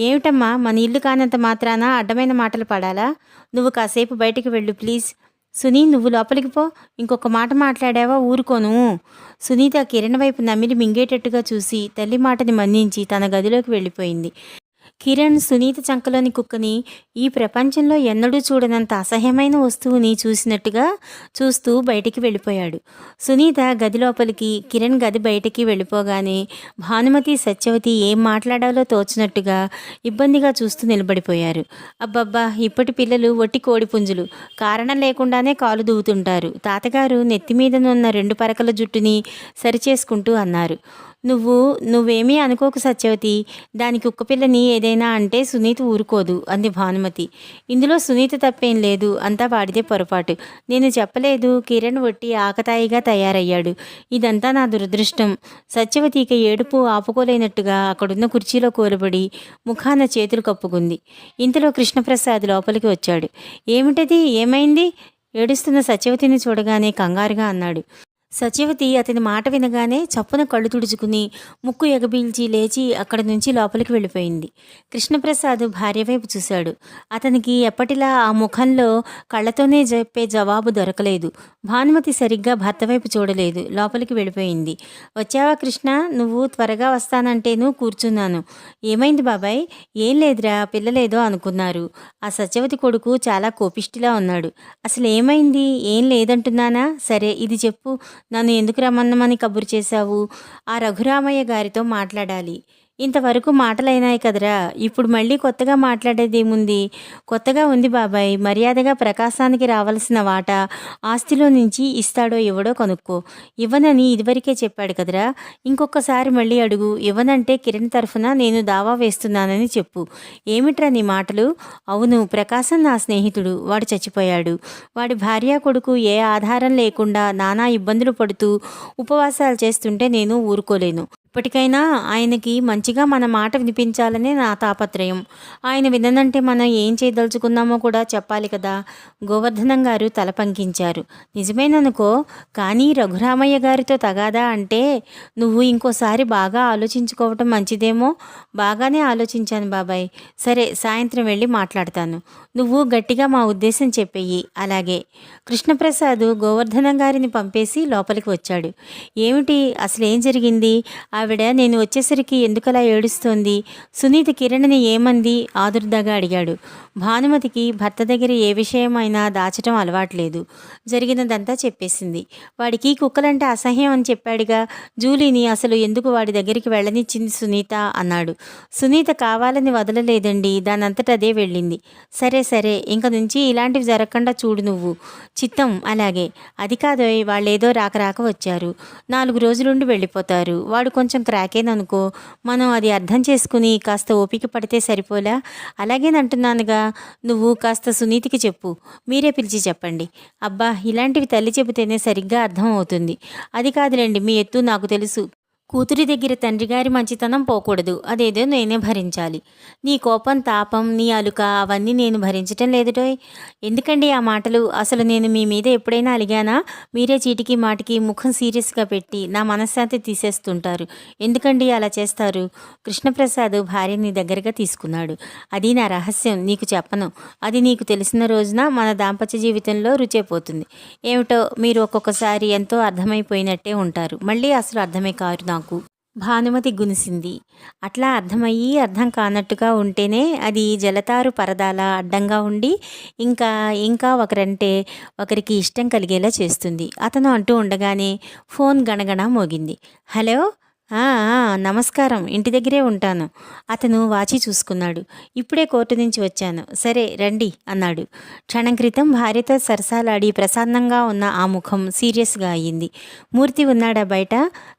ఏమిటమ్మా, మన ఇల్లు కానంత మాత్రాన అడ్డమైన మాటలు పడాలా? నువ్వు కాసేపు బయటికి వెళ్ళు ప్లీజ్. సునీ, నువ్వు లోపలికి పో. ఇంకొక మాట మాట్లాడావా ఊరుకోను. సునీత కిరణ్ వైపు నమిలి మింగేటట్టుగా చూసి తల్లి మాటని మన్నించి తన గదిలోకి వెళ్ళిపోయింది. కిరణ్ సునీత చంకలోని కుక్కని ఈ ప్రపంచంలో ఎన్నడూ చూడనంత అసహ్యమైన వస్తువుని చూసినట్టుగా చూస్తూ బయటికి వెళ్ళిపోయాడు. సునీత గది లోపలికి, కిరణ్ గది బయటికి వెళ్ళిపోగానే భానుమతి, సత్యవతి ఏం మాట్లాడాలో తోచినట్టుగా ఇబ్బందిగా చూస్తూ నిలబడిపోయారు. అబ్బబ్బా, ఇప్పటి పిల్లలు ఒట్టి కోడిపుంజులు, కారణం లేకుండానే కాలు దూవుతుంటారు. తాతగారు నెత్తిమీదనున్న 2 పరకల జుట్టుని సరిచేసుకుంటూ అన్నారు. నువ్వేమీ అనుకోకు సత్యవతి. దాని కుక్కపిల్లని ఏదైనా అంటే సునీత ఊరుకోదు అంది భానుమతి. ఇందులో సునీత తప్పేం లేదు, అంతా వాడిదే పొరపాటు. నేను చెప్పలేదు. కిరణ్ ఒట్టి ఆకతాయిగా తయారయ్యాడు. ఇదంతా నా దురదృష్టం. సత్యవతికి ఏడుపు ఆపుకోలేనట్టుగా అక్కడున్న కుర్చీలో కూలబడి ముఖాన చేతులు కప్పుకుంది. ఇంతలో కృష్ణప్రసాద్ లోపలికి వచ్చాడు. ఏమిటది, ఏమైంది? ఏడుస్తున్న సత్యవతిని చూడగానే కంగారుగా అన్నాడు. సత్యవతి అతని మాట వినగానే చప్పున కళ్ళు తుడుచుకుని ముక్కు ఎగబీల్చి లేచి అక్కడి నుంచి లోపలికి వెళ్ళిపోయింది. కృష్ణప్రసాద్ భార్య వైపు చూశాడు. అతనికి ఎప్పటిలా ఆ ముఖంలో కళ్ళతోనే చెప్పే జవాబు దొరకలేదు. భానుమతి సరిగ్గా భర్త వైపు చూడలేదు, లోపలికి వెళ్ళిపోయింది. వచ్చావా కృష్ణ? నువ్వు త్వరగా వస్తానంటేను కూర్చున్నాను. ఏమైంది బాబాయ్? ఏం లేదురా, పిల్లలేదో అనుకున్నారు. ఆ సత్యవతి కొడుకు చాలా కోపిష్టిలా ఉన్నాడు. అసలు ఏమైంది? ఏం లేదంటున్నానా? సరే, ఇది చెప్పు. నన్ను ఎందుకు రమ్మన్నమని కబురు చేశావు? ఆ రఘురామయ్య గారితో మాట్లాడాలి. ఇంతవరకు మాటలైనాయి కదరా, ఇప్పుడు మళ్ళీ కొత్తగా మాట్లాడేదేముంది? కొత్తగా ఉంది బాబాయ్. మర్యాదగా ప్రకాశానికి రావాల్సిన వాటా ఆస్తిలో నుంచి ఇస్తాడో ఇవ్వడో కనుక్కో. ఇవ్వనని ఇదివరకే చెప్పాడు కదరా. ఇంకొకసారి మళ్ళీ అడుగు. ఇవ్వనంటే కిరణ్ తరఫున నేను దావా వేస్తున్నానని చెప్పు. ఏమిట్రా నీ మాటలు? అవును, ప్రకాశం నా స్నేహితుడు. వాడు చచ్చిపోయాడు. వాడి భార్య కొడుకు ఏ ఆధారం లేకుండా నానా ఇబ్బందులు పడుతూ ఉపవాసాలు చేస్తుంటే నేను ఊరుకోలేను. ఇప్పటికైనా ఆయనకి మంచిగా మన మాట వినిపించాలనే నా తాపత్రయం. ఆయన విననంటే మనం ఏం చేయదలుచుకున్నామో కూడా చెప్పాలి కదా! గోవర్ధనం గారు తల పంకించారు. నిజమేననుకో, కానీ రఘురామయ్య గారితో తగాదా అంటే నువ్వు ఇంకోసారి బాగా ఆలోచించుకోవటం మంచిదేమో. బాగానే ఆలోచించాను బాబాయ్. సరే, సాయంత్రం వెళ్ళి మాట్లాడతాను. నువ్వు గట్టిగా మా ఉద్దేశం చెప్పెయ్యి. అలాగే. కృష్ణప్రసాద్ గోవర్ధనం గారిని పంపేసి లోపలికి వచ్చాడు. ఏమిటి, అసలేం జరిగింది? ఆవిడ నేను వచ్చేసరికి ఎందుకలా ఏడుస్తోంది? సునీత కిరణ్ని ఏమంది? ఆదుర్దాగా అడిగాడు. భానుమతికి భర్త దగ్గర ఏ విషయమైనా దాచటం అలవాట్లేదు. జరిగినదంతా చెప్పేసింది. వాడికి కుక్కలంటే అసహ్యం అని చెప్పాడుగా. జూలీని అసలు ఎందుకు వాడి దగ్గరికి వెళ్ళనిచ్చింది సునీత అన్నాడు. సునీత కావాలని వదలలేదండి, దానంతట అదే వెళ్ళింది. సరే సరే, ఇంక నుంచి ఇలాంటివి జరగకుండా చూడు నువ్వు. చిత్తం. అలాగే. అది కాదోయ్, వాళ్ళేదో రాక రాక వచ్చారు, 4 రోజులుండి వెళ్ళిపోతారు. వాడు కొంచెం క్రాకేననుకో, మనం అది అర్థం చేసుకుని కాస్త ఓపిక పడితే సరిపోలా? అలాగేనంటున్నానుగా. నువ్వు కాస్త సునీతికి చెప్పు, మీరే పిలిచి చెప్పండి. అబ్బా, ఇలాంటివి తల్లి చెబితేనే సరిగ్గా అర్థం అవుతుంది. అది కాదులేండి, మీ ఎత్తు నాకు తెలుసు. కూతురి దగ్గర తండ్రిగారి మంచితనం పోకూడదు, అదేదో నేనే భరించాలి. నీ కోపం, తాపం, నీ అలుక అవన్నీ నేను భరించటం లేదుటోయ్. ఎందుకండి ఆ మాటలు? అసలు నేను మీ మీద ఎప్పుడైనా అలిగానా? మీరే చీటికి మాటికి ముఖం సీరియస్గా పెట్టి నా మనశ్శాంతి తీసేస్తుంటారు. ఎందుకండి అలా చేస్తారు? కృష్ణప్రసాద్ భార్యని దగ్గరగా తీసుకున్నాడు. అది నా రహస్యం, నీకు చెప్పను. అది నీకు తెలిసిన రోజున మన దాంపత్య జీవితంలో రుచైపోతుంది. ఏమిటో, మీరు ఒక్కొక్కసారి ఎంతో అర్థమైపోయినట్టే ఉంటారు, మళ్ళీ అసలు అర్థమే కారు నాకు. భానుమతి గునిసింది. అట్లా అర్థమయ్యి అర్థం కానట్టుగా ఉంటేనే అది జలతారు పరదాల అడ్డంగా ఉండి ఇంకా ఇంకా ఒకరంటే ఒకరికి ఇష్టం కలిగేలా చేస్తుంది. అతను అంటూ ఉండగానే ఫోన్ గణగణ మోగింది. హలో. నమస్కారం, ఇంటి దగ్గరే ఉంటాను. అతను వాచి చూసుకున్నాడు. ఇప్పుడే కోర్టు నుంచి వచ్చాను. సరే రండి అన్నాడు. క్షణం క్రితం భార్యతో సరసాలాడి ప్రసన్నంగా ఉన్న ఆ ముఖం సీరియస్గా అయ్యింది. మూర్తి ఉన్నాడా బయట?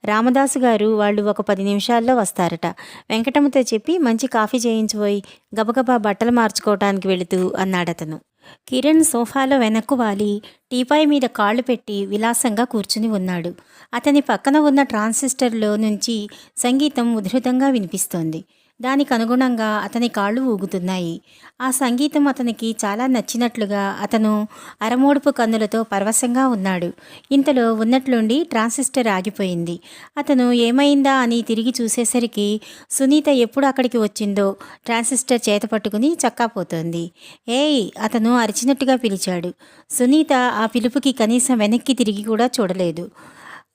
రామదాసు గారు వాళ్ళు ఒక 10 నిమిషాల్లో వస్తారట. వెంకటమ్మతో చెప్పి మంచి కాఫీ చేయించిపోయి గబగబా బట్టలు మార్చుకోవటానికి వెళుతూ అన్నాడతను. కిరణ్ సోఫాలో వెనక్కు వాలి టీపాయ్ మీద కాళ్ళు పెట్టి విలాసంగా కూర్చుని ఉన్నాడు. అతని పక్కన ఉన్న ట్రాన్సిస్టర్లో నుంచి సంగీతం ఉధృతంగా వినిపిస్తోంది. దానికి అనుగుణంగా అతని కాళ్ళు ఊగుతున్నాయి. ఆ సంగీతం అతనికి చాలా నచ్చినట్లుగా అతను అరమోడుపు కన్నులతో పరవశంగా ఉన్నాడు. ఇంతలో ఉన్నట్లుండి ట్రాన్సిస్టర్ ఆగిపోయింది. అతను ఏమైందా అని తిరిగి చూసేసరికి సునీత ఎప్పుడు అక్కడికి వచ్చిందో ట్రాన్సిస్టర్ చేత పట్టుకుని చక్కాపోతోంది. ఏయ్, అతను అరిచినట్టుగా పిలిచాడు. సునీత ఆ పిలుపుకి కనీసం వెనక్కి తిరిగి కూడా చూడలేదు.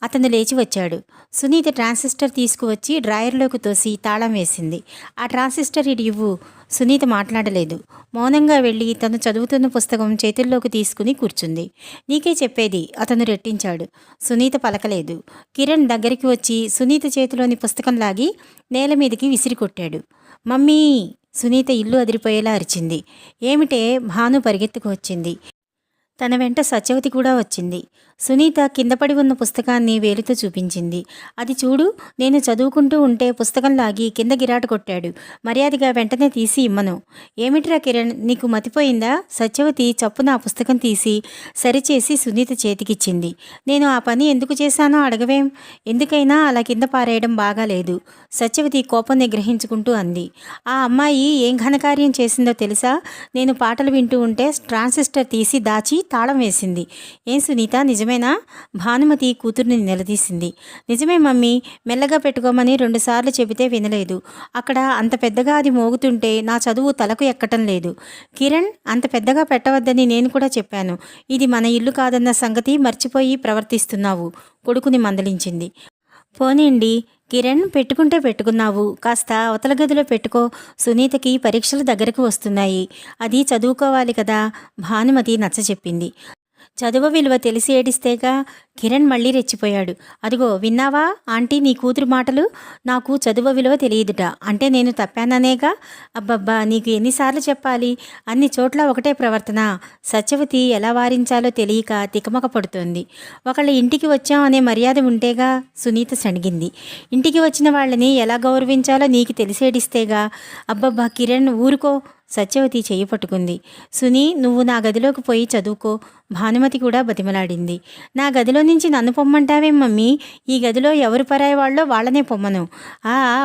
అతను లేచి వచ్చాడు. సునీత ట్రాన్సిస్టర్ తీసుకువచ్చి డ్రాయర్లోకి తోసి తాళం వేసింది. ఆ ట్రాన్సిస్టర్ ఇటు ఇవ్వు. సునీత మాట్లాడలేదు. మౌనంగా వెళ్ళి తను చదువుతున్న పుస్తకం చేతుల్లోకి తీసుకుని కూర్చుంది. నీకే చెప్పేది, అతను రెట్టించాడు. సునీత పలకలేదు. కిరణ్ దగ్గరికి వచ్చి సునీత చేతిలోని పుస్తకం లాగి నేల మీదకి విసిరి కొట్టాడు. మమ్మీ! సునీత ఇల్లు అదిరిపోయేలా అరిచింది. ఏమిటే? భాను పరిగెత్తుకు వచ్చింది. తన వెంట సత్యవతి కూడా వచ్చింది. సునీత కిందపడి ఉన్న పుస్తకాన్ని వేలుతో చూపించింది. అది చూడు, నేను చదువుకుంటూ ఉంటే పుస్తకం లాగి కింద గిరాటు కొట్టాడు. మర్యాదగా వెంటనే తీసి ఇమ్మను. ఏమిట్రా కిరణ్, నీకు మతిపోయిందా? సత్యవతి చప్పున ఆ పుస్తకం తీసి సరిచేసి సునీత చేతికిచ్చింది. నేను ఆ పని ఎందుకు చేశానో అడగవేం? ఎందుకైనా అలా కింద పారేయడం బాగాలేదు, సత్యవతి కోపం నిగ్రహించుకుంటూ అంది. ఆ అమ్మాయి ఏం ఘనకార్యం చేసిందో తెలుసా? నేను పాటలు వింటూ ఉంటే ట్రాన్సిస్టర్ తీసి దాచి తాళం వేసింది. ఏం సునీత, నిజమేనా? భానుమతి కూతుర్ని నిలదీసింది. నిజమే మమ్మీ, మెల్లగా పెట్టుకోమని 2 సార్లు చెబితే వినలేదు. అక్కడ అంత పెద్దగా అది మోగుతుంటే నా చదువు తలకు ఎక్కటం లేదు. కిరణ్, అంత పెద్దగా పెట్టవద్దని నేను కూడా చెప్పాను. ఇది మన ఇల్లు కాదన్న సంగతి మర్చిపోయి ప్రవర్తిస్తున్నావు, కొడుకుని మందలించింది. పోనీండి కిరణ్, పెట్టుకుంటే పెట్టుకున్నావు, కాస్త అవతల గదిలో పెట్టుకో. సునీతకి పరీక్షలు దగ్గరకు వస్తున్నాయి, అది చదువుకోవాలి కదా. భానుమతి నచ్చచెప్పింది. చదువు విలువ తెలిసి ఏడిస్తేగా. కిరణ్ మళ్ళీ రెచ్చిపోయాడు. అదిగో విన్నావా ఆంటీ, నీ కూతురు మాటలు. నాకు చదువు విలువ తెలియదుట అంటే నేను తప్పాననేగా. అబ్బబ్బా, నీకు ఎన్నిసార్లు చెప్పాలి? అన్ని చోట్ల ఒకటే ప్రవర్తన. సత్యవతి ఎలా వారించాలో తెలియక తికమక పడుతోంది. ఒకళ్ళ ఇంటికి వచ్చాం అనే మర్యాద ఉంటేగా. సునీత సణిగింది. ఇంటికి వచ్చిన వాళ్ళని ఎలా గౌరవించాలో నీకు తెలిసేడిస్తేగా. అబ్బబ్బా కిరణ్, ఊరుకో. సత్యవతి చెయ్యి పట్టుకుంది. సునీ, నువ్వు నా గదిలోకి పోయి చదువుకో. భానుమతి కూడా బతిమలాడింది. నా గదిలో నుంచి నన్ను పొమ్మంటావేం మమ్మీ? ఈ గదిలో ఎవరు పరాయి వాళ్ళో వాళ్ళనే పొమ్మను.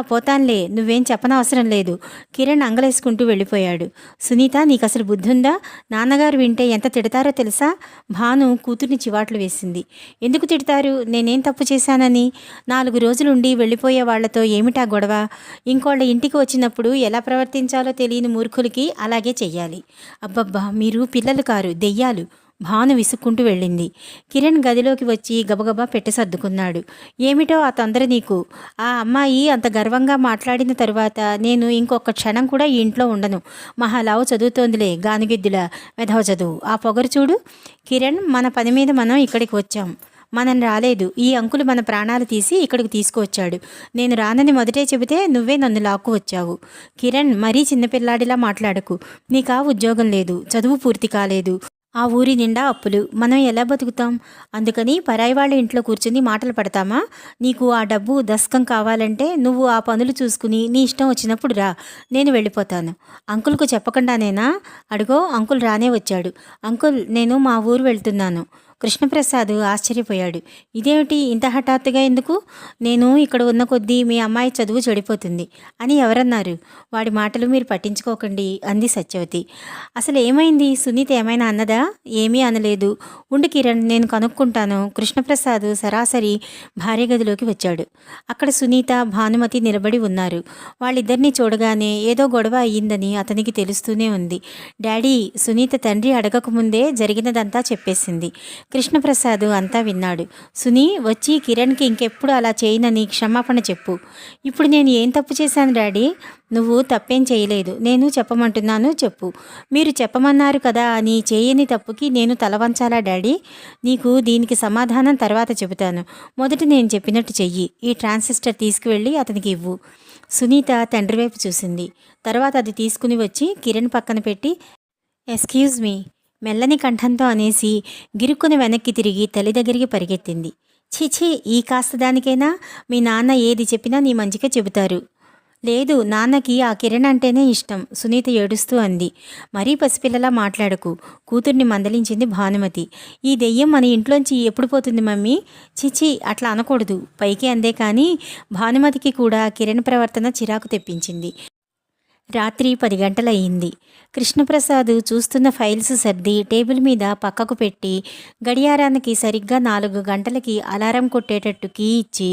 పోతాన్లే, నువ్వేం చెప్పనవసరం లేదు. కిరణ్ అంగలేసుకుంటూ వెళ్ళిపోయాడు. సునీత, నీకు అసలు బుద్ధుందా? నాన్నగారు వింటే ఎంత తిడతారో తెలుసా? భాను కూతుర్ని చివాట్లు వేసింది. ఎందుకు తిడతారు? నేనేం తప్పు చేశానని? 4 రోజులుండి వెళ్ళిపోయే వాళ్లతో ఏమిటా గొడవ? ఇంకోళ్ళ ఇంటికి వచ్చినప్పుడు ఎలా ప్రవర్తించాలో తెలియని మూర్ఖులకి అలాగే చెయ్యాలి. అబ్బబ్బా, మీరు పిల్లలు కారు, దెయ్యాలు. భాను విసుక్కుంటూ వెళ్ళింది. కిరణ్ గదిలోకి వచ్చి గబగబా పెట్టి సర్దుకున్నాడు. ఏమిటో ఆ తొందర నీకు? ఆ అమ్మాయి అంత గర్వంగా మాట్లాడిన తరువాత నేను ఇంకొక క్షణం కూడా ఈ ఇంట్లో ఉండను. మహాలావు చదువుతోందిలే, గానుగిద్దులా వెధవ చదువు. ఆ పొగరు చూడు. కిరణ్, మన పని మీద మనం ఇక్కడికి వచ్చాం. మనం రాలేదు. ఈ అంకులు మన ప్రాణాలు తీసి ఇక్కడికి తీసుకువచ్చాడు. నేను రానని మొదటే చెబితే నువ్వే నన్ను లాక్కు వచ్చావు. కిరణ్, మరీ చిన్నపిల్లాడిలా మాట్లాడకు. నీకా ఉద్యోగం లేదు, చదువు పూర్తి కాలేదు, ఆ ఊరి నిండా అప్పులు. మనం ఎలా బతుకుతాం? అందుకని పరాయి వాళ్ళ ఇంట్లో కూర్చుని మాటలు పడతామా? నీకు ఆ డబ్బు దస్కం కావాలంటే నువ్వు ఆ పనులు చూసుకుని నీ ఇష్టం వచ్చినప్పుడు రా, నేను వెళ్ళిపోతాను. అంకుల్కు చెప్పకుండానేనా? అడుగో, అంకుల్ రానే వచ్చాడు. అంకుల్, నేను మా ఊరు వెళ్తున్నాను. కృష్ణప్రసాద్ ఆశ్చర్యపోయాడు. ఇదేమిటి ఇంత హఠాత్తుగా ఎందుకు? నేను ఇక్కడ ఉన్న కొద్దీ మీ అమ్మాయి చదువు చెడిపోతుంది అని ఎవరన్నారు? వాడి మాటలు మీరు పట్టించుకోకండి అంది సత్యవతి. అసలు ఏమైంది? సునీత ఏమైనా అన్నదా? ఏమీ అనలేదు. ఉండు కిరణ్, నేను కనుక్కుంటాను. కృష్ణప్రసాద్ సరాసరి భార్య గదిలోకి వచ్చాడు. అక్కడ సునీత, భానుమతి నిలబడి ఉన్నారు. వాళ్ళిద్దరినీ చూడగానే ఏదో గొడవ అయ్యిందని అతనికి తెలుస్తూనే ఉంది. డాడీ, సునీత తండ్రి అడగకముందే జరిగినదంతా చెప్పేసింది. కృష్ణప్రసాద్ అంతా విన్నాడు. సునీ, వచ్చి కిరణ్కి ఇంకెప్పుడు అలా చేయనని క్షమాపణ చెప్పు. ఇప్పుడు నేను ఏం తప్పు చేశాను డాడీ? నువ్వు తప్పేం చేయలేదు. నేను చెప్పమంటున్నాను, చెప్పు. మీరు చెప్పమన్నారు కదా అని చేయని తప్పుకి నేను తలవంచాలా డాడీ? నీకు దీనికి సమాధానం తర్వాత చెబుతాను. మొదట నేను చెప్పినట్టు చెయ్యి. ఈ ట్రాన్సిస్టర్ తీసుకువెళ్ళి అతనికి ఇవ్వు. సునీత తండ్రి వైపు చూసింది. తర్వాత అది తీసుకుని వచ్చి కిరణ్ పక్కన పెట్టి, ఎక్స్క్యూజ్ మీ, మెల్లని కంఠంతో అనేసి గిరుక్కుని వెనక్కి తిరిగి తల్లి దగ్గరికి పరిగెత్తింది. ఛీఛీ, ఈ కాస్త దానికైనా మీ నాన్న ఏది చెప్పినా నీ మంచిగా చెబుతారు. లేదు, నాన్నకి ఆ కిరణ్ అంటేనే ఇష్టం, సునీత ఏడుస్తూ అంది. మరీ పసిపిల్లలా మాట్లాడకు, కూతుర్ని మందలించింది భానుమతి. ఈ దెయ్యం మన ఇంట్లోంచి ఎప్పుడు పోతుంది మమ్మీ? చిచి, అట్లా అనకూడదు. పైకి అందే కానీ భానుమతికి కూడా కిరణ్ ప్రవర్తన చిరాకు తెప్పించింది. రాత్రి 10 గంటలయ్యింది. కృష్ణప్రసాద్ చూస్తున్న ఫైల్స్ సర్ది టేబుల్ మీద పక్కకు పెట్టి గడియారానికి సరిగ్గా 4 గంటలకి అలారం కొట్టేటట్టు కీ ఇచ్చి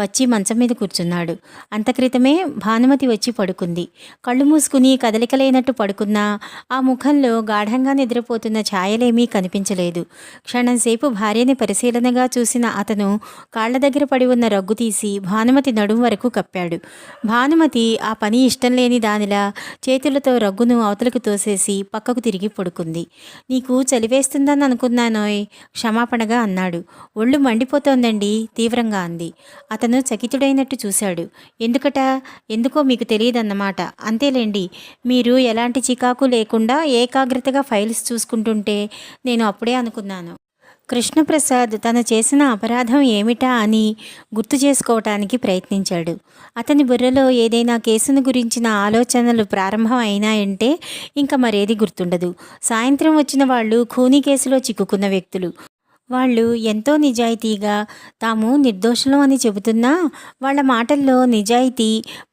వచ్చి మంచం మీద కూర్చున్నాడు. అంతక్రితమే భానుమతి వచ్చి పడుకుంది. కళ్ళు మూసుకుని కదలికలేనట్టు పడుకున్నా ఆ ముఖంలో గాఢంగా నిద్రపోతున్న ఛాయలేమీ కనిపించలేదు. క్షణంసేపు భార్యని పరిశీలనగా చూసిన అతను కాళ్ల దగ్గర పడి ఉన్న రగ్గు తీసి భానుమతి నడుం వరకు కప్పాడు. భానుమతి ఆ పని ఇష్టం లేని దానిలా చేతులతో రగ్గును అవతలకు తోసేసి పక్కకు తిరిగి పడుకుంది. నీకు చలివేస్తుందని అనుకున్నానోయ్, క్షమాపణగా అన్నాడు. ఒళ్ళు మండిపోతోందండి, తీవ్రంగా అంది. అతను చకితుడైనట్టు చూశాడు. ఎందుకట? ఎందుకో మీకు తెలియదన్నమాట. అంతేలేండి, మీరు ఎలాంటి చికాకు లేకుండా ఏకాగ్రతగా ఫైల్స్ చూసుకుంటుంటే నేను అప్పుడే అనుకున్నాను. కృష్ణప్రసాద్ తను చేసిన అపరాధం ఏమిటా అని గుర్తు చేసుకోవటానికి ప్రయత్నించాడు. అతని బుర్రలో ఏదైనా కేసును గురించిన ఆలోచనలు ప్రారంభం అయినాయంటే ఇంకా మరేది గుర్తుండదు. సాయంత్రం వచ్చిన వాళ్ళు ఖూనీ కేసులో చిక్కుకున్న వ్యక్తులు. వాళ్ళు ఎంతో నిజాయితీగా తాము నిర్దోషులం అని చెబుతున్నా వాళ్ళ మాటల్లో నిజాయితీ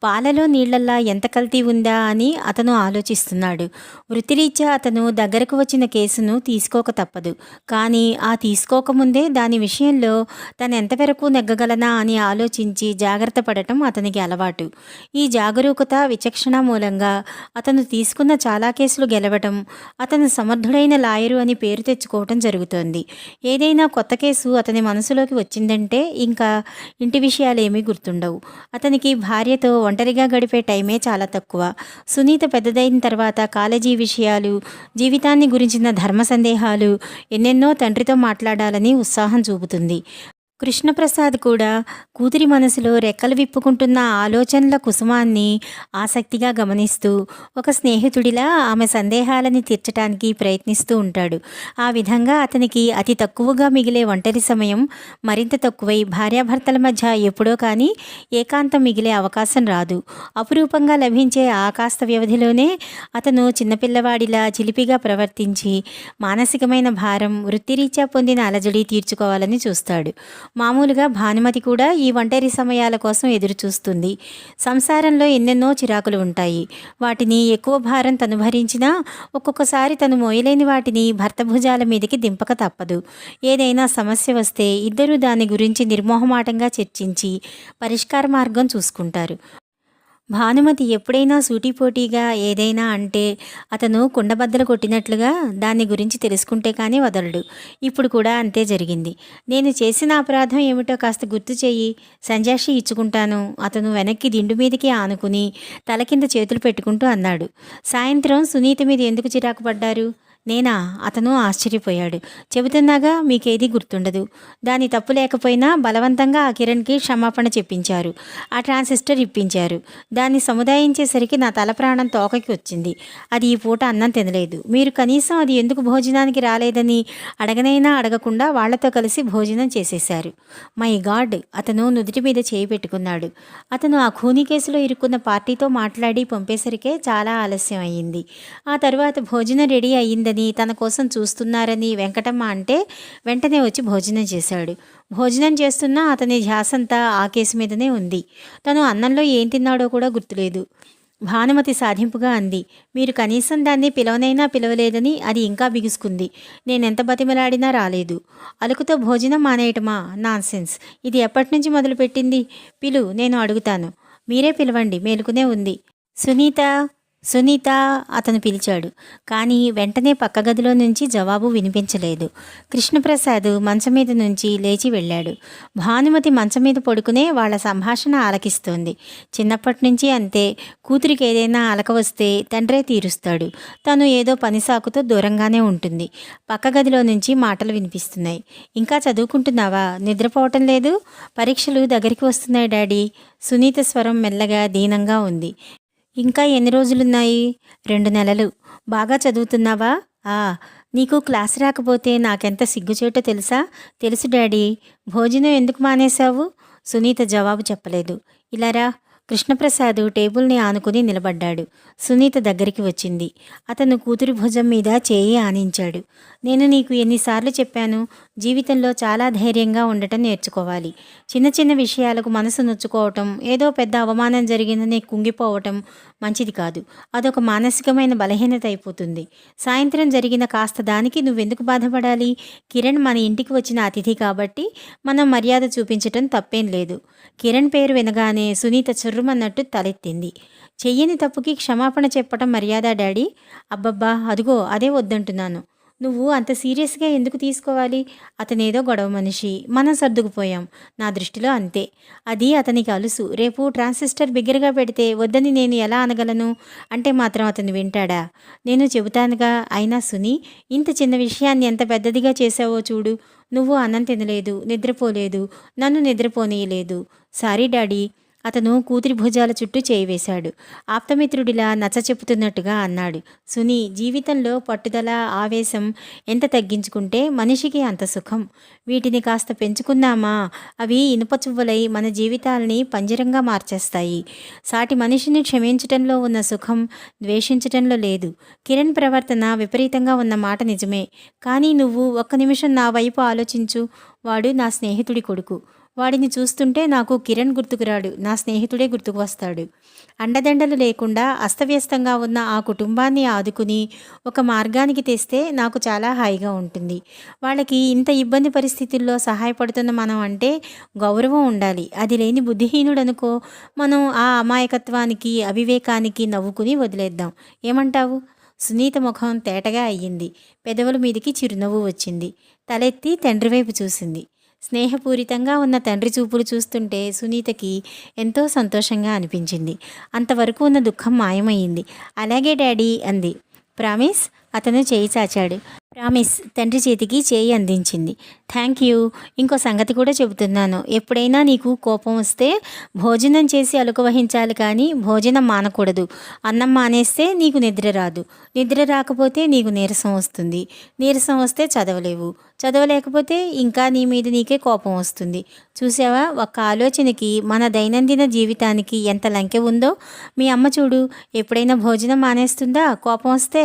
పాలలో నీళ్లల్లా ఎంత కల్తీ ఉందా అని అతను ఆలోచిస్తున్నాడు. వృత్తిరీత్యా అతను దగ్గరకు వచ్చిన కేసును తీసుకోక తప్పదు. కానీ ఆ తీసుకోకముందే దాని విషయంలో తను ఎంతవరకు నెగ్గగలనా అని ఆలోచించి జాగ్రత్త పడటం అతనికి అలవాటు. ఈ జాగరూకత, విచక్షణ మూలంగా అతను తీసుకున్న చాలా కేసులు గెలవటం, అతను సమర్థుడైన లాయరు అని పేరు తెచ్చుకోవటం జరుగుతోంది. ఏదైనా కొత్త కేసు అతని మనసులోకి వచ్చిందంటే ఇంకా ఇంటి విషయాలేమీ గుర్తుండవు. అతనికి భార్యతో ఒంటరిగా గడిపే టైమే చాలా తక్కువ. సునీత పెద్దదైన తర్వాత కాలేజీ విషయాలు, జీవితాన్ని గురించిన ధర్మ సందేహాలు, ఎన్నెన్నో తండ్రితో మాట్లాడాలని ఉత్సాహం చూపుతుంది. కృష్ణప్రసాద్ కూడా కూతురి మనసులో రెక్కలు విప్పుకుంటున్న ఆలోచనల కుసుమాన్ని ఆసక్తిగా గమనిస్తూ ఒక స్నేహితుడిలా ఆమె సందేహాలని తీర్చడానికి ప్రయత్నిస్తూ ఉంటాడు. ఆ విధంగా అతనికి అతి తక్కువగా మిగిలే ఒంటరి సమయం మరింత తక్కువై భార్యాభర్తల మధ్య ఎప్పుడో కానీ ఏకాంతం మిగిలే అవకాశం రాదు. అపురూపంగా లభించే ఆ కాస్త వ్యవధిలోనే అతను చిన్నపిల్లవాడిలా చిలిపిగా ప్రవర్తించి మానసికమైన భారం, వృత్తిరీత్యా పొందిన అలజడి తీర్చుకోవాలని చూస్తాడు. మామూలుగా భానుమతి కూడా ఈ ఒంటరి సమయాల కోసం ఎదురుచూస్తుంది. సంసారంలో ఎన్నెన్నో చిరాకులు ఉంటాయి. వాటిని ఎక్కువ భారం తను భరించినా ఒక్కొక్కసారి తను మోయలేని వాటిని భర్త భుజాల మీదకి దింపక తప్పదు. ఏదైనా సమస్య వస్తే ఇద్దరూ దాని గురించి నిర్మోహమాటంగా చర్చించి పరిష్కార మార్గం చూసుకుంటారు. భానుమతి ఎప్పుడైనా సూటిపోటీగా ఏదైనా అంటే అతను కుండబద్దలు కొట్టినట్లుగా దాన్ని గురించి తెలుసుకుంటే కానీ వదలడు. ఇప్పుడు కూడా అంతే జరిగింది. నేను చేసిన అపరాధం ఏమిటో కాస్త గుర్తు చెయ్యి, సంజాషి ఇచ్చుకుంటాను అతను వెనక్కి దిండు మీదకి ఆనుకుని తల కింద చేతులు పెట్టుకుంటూ అన్నాడు. సాయంత్రం సునీత మీద ఎందుకు చిరాకు పడ్డారు? నేనా? అతను ఆశ్చర్యపోయాడు. చెబుతున్నాగా మీకేదీ గుర్తుండదు. దాని తప్పు లేకపోయినా బలవంతంగా ఆ కిరణ్కి క్షమాపణ చెప్పించారు. ఆ ట్రాన్సిస్టర్ ఇప్పించారు. దాన్ని సముదాయించేసరికి నా తల ప్రాణం తోకకి వచ్చింది. అది ఈ పూట అన్నం తినలేదు. మీరు కనీసం అది ఎందుకు భోజనానికి రాలేదని అడగనైనా అడగకుండా వాళ్లతో కలిసి భోజనం చేసేశారు. My God! అతను నుదుటి మీద చేయి పెట్టుకున్నాడు. అతను ఆ ఖూనీ కేసులో ఇరుక్కున్న పార్టీతో మాట్లాడి పంపేసరికే చాలా ఆలస్యం అయ్యింది. ఆ తరువాత భోజనం రెడీ అయ్యిందని, తన కోసం చూస్తున్నారని వెంకటమ్మ అంటే వెంటనే వచ్చి భోజనం చేశాడు. భోజనం చేస్తున్నా అతని ధ్యాసంతా ఆ కేసు మీదనే ఉంది. తను అన్నంలో ఏం తిన్నాడో కూడా గుర్తులేదు. భానుమతి సాధింపుగా అంది. మీరు కనీసం దాన్ని పిలవనైనా పిలవలేదని అది ఇంకా బిగుసుకుంది. నేనెంత బతిమలాడినా రాలేదు. అలుకుతో భోజనం మానేయటమా? నాన్సెన్స్. ఇది ఎప్పటినుంచి మొదలుపెట్టింది? పిలు, నేను అడుగుతాను. మీరే పిలవండి, మేలుకునే ఉంది. సునీత, సునీత అతను పిలిచాడు. కానీ వెంటనే పక్క గదిలో నుంచి జవాబు వినిపించలేదు. కృష్ణప్రసాద్ మంచం మీద నుంచి లేచి వెళ్ళాడు. భానుమతి మంచం మీద పడుకునే వాళ్ళ సంభాషణ ఆలకిస్తోంది. చిన్నప్పటి నుంచి అంతే. కూతురికి ఏదైనా అలక వస్తే తండ్రే తీరుస్తాడు. తను ఏదో పని సాకుతో దూరంగానే ఉంటుంది. పక్క గదిలో నుంచి మాటలు వినిపిస్తున్నాయి. ఇంకా చదువుకుంటున్నావా? నిద్రపోవటం లేదు? పరీక్షలు దగ్గరికి వస్తున్నాయి డాడీ. సునీత స్వరం మెల్లగా దీనంగా ఉంది. ఇంకా ఎన్ని రోజులున్నాయి? 2 నెలలు. బాగా చదువుతున్నావా? నీకు క్లాస్ రాకపోతే నాకెంత సిగ్గుచేటో తెలుసా? తెలుసు డాడీ. భోజనం ఎందుకు మానేశావు? సునీత జవాబు చెప్పలేదు. ఇలా రా. కృష్ణప్రసాద్ టేబుల్ని ఆనుకుని నిలబడ్డాడు. సునీత దగ్గరికి వచ్చింది. అతను కూతురి భుజం మీద చేయి ఆనించాడు. నేను నీకు ఎన్నిసార్లు చెప్పాను, జీవితంలో చాలా ధైర్యంగా ఉండటం నేర్చుకోవాలి. చిన్న చిన్న విషయాలకు మనసు నొచ్చుకోవటం, ఏదో పెద్ద అవమానం జరిగిందని కుంగిపోవటం మంచిది కాదు. అదొక మానసికమైన బలహీనత అయిపోతుంది. సాయంత్రం జరిగిన కాస్త దానికి నువ్వెందుకు బాధపడాలి? కిరణ్ మన ఇంటికి వచ్చిన అతిథి కాబట్టి మనం మర్యాద చూపించటం తప్పేం లేదు. కిరణ్ పేరు వినగానే సునీత చుర్రుమన్నట్టు తలెత్తింది. చెయ్యని తప్పుకి క్షమాపణ చెప్పటం మర్యాద డాడీ? అబ్బబ్బా, అదిగో అదే వద్దంటున్నాను. నువ్వు అంత సీరియస్గా ఎందుకు తీసుకోవాలి? అతనేదో గొడవ మనిషి, మనం సర్దుకుపోయాం. నా దృష్టిలో అంతే. అది అతనికి అలుసు. రేపు ట్రాన్సిస్టర్ బిగ్గరగా పెడితే వద్దని నేను ఎలా అనగలను? అంటే మాత్రం అతను వింటాడా? నేను చెబుతానుగా. అయినా సునీ, ఇంత చిన్న విషయాన్ని ఎంత పెద్దదిగా చేసావో చూడు. నువ్వు అన్నం తినలేదు, నిద్రపోలేదు, నన్ను నిద్రపోనీయలేదు. Sorry daddy. అతను కూతురి భుజాల చుట్టూ చేయి వేశాడు. ఆప్తమిత్రుడిలా నచ్చ చెప్పుతున్నట్టుగా అన్నాడు. సునీ, జీవితంలో పట్టుదల, ఆవేశం ఎంత తగ్గించుకుంటే మనిషికి అంత సుఖం. వీటిని కాస్త పెంచుకున్నామా అవి ఇనుప చువ్వలై మన జీవితాల్ని పంజరంగా మార్చేస్తాయి. సాటి మనిషిని క్షమించటంలో ఉన్న సుఖం ద్వేషించటంలో లేదు. కిరణ్ ప్రవర్తన విపరీతంగా ఉన్న మాట నిజమే. కానీ నువ్వు ఒక్క నిమిషం నా వైపు ఆలోచించు. వాడు నా స్నేహితుడి కొడుకు. వాడిని చూస్తుంటే నాకు కిరణ్ గుర్తుకురాడు, నా స్నేహితుడే గుర్తుకు వస్తాడు. అండదండలు లేకుండా అస్తవ్యస్తంగా ఉన్న ఆ కుటుంబాన్ని ఆదుకుని ఒక మార్గానికి తెస్తే నాకు చాలా హాయిగా ఉంటుంది. వాళ్ళకి ఇంత ఇబ్బంది పరిస్థితుల్లో సహాయపడుతున్న మనం అంటే గౌరవం ఉండాలి. అది లేని బుద్ధిహీనుడనుకో, మనం ఆ అమాయకత్వానికి, అవివేకానికి నవ్వుకుని వదిలేద్దాం. ఏమంటావు? సునీత ముఖం తేటగా అయ్యింది. పెదవుల మీదికి చిరునవ్వు వచ్చింది. తలెత్తి తండ్రి వైపు చూసింది. స్నేహపూరితంగా ఉన్న తండ్రి చూపులు చూస్తుంటే సునీతకి ఎంతో సంతోషంగా అనిపించింది. అంతవరకు ఉన్న దుఃఖం మాయమైంది. అలాగే డాడీ అంది. ప్రామిస్? అతను చేయి చాచాడు. ప్రామిస్ తండ్రి చేతికి చేయి అందించింది. Thank you. ఇంకో సంగతి కూడా చెబుతున్నాను. ఎప్పుడైనా నీకు కోపం వస్తే భోజనం చేసి అలుక వహించాలి కానీ భోజనం మానకూడదు. అన్నం మానేస్తే నీకు నిద్ర రాదు. నిద్ర రాకపోతే నీకు నీరసం వస్తుంది. నీరసం వస్తే చదవలేవు. చదవలేకపోతే ఇంకా నీ మీద నీకే కోపం వస్తుంది. చూసావా, ఒక్క ఆలోచనకి మన దైనందిన జీవితానికి ఎంత లంకె ఉందో. మీ అమ్మ చూడు, ఎప్పుడైనా భోజనం మానేస్తుందా కోపం వస్తే?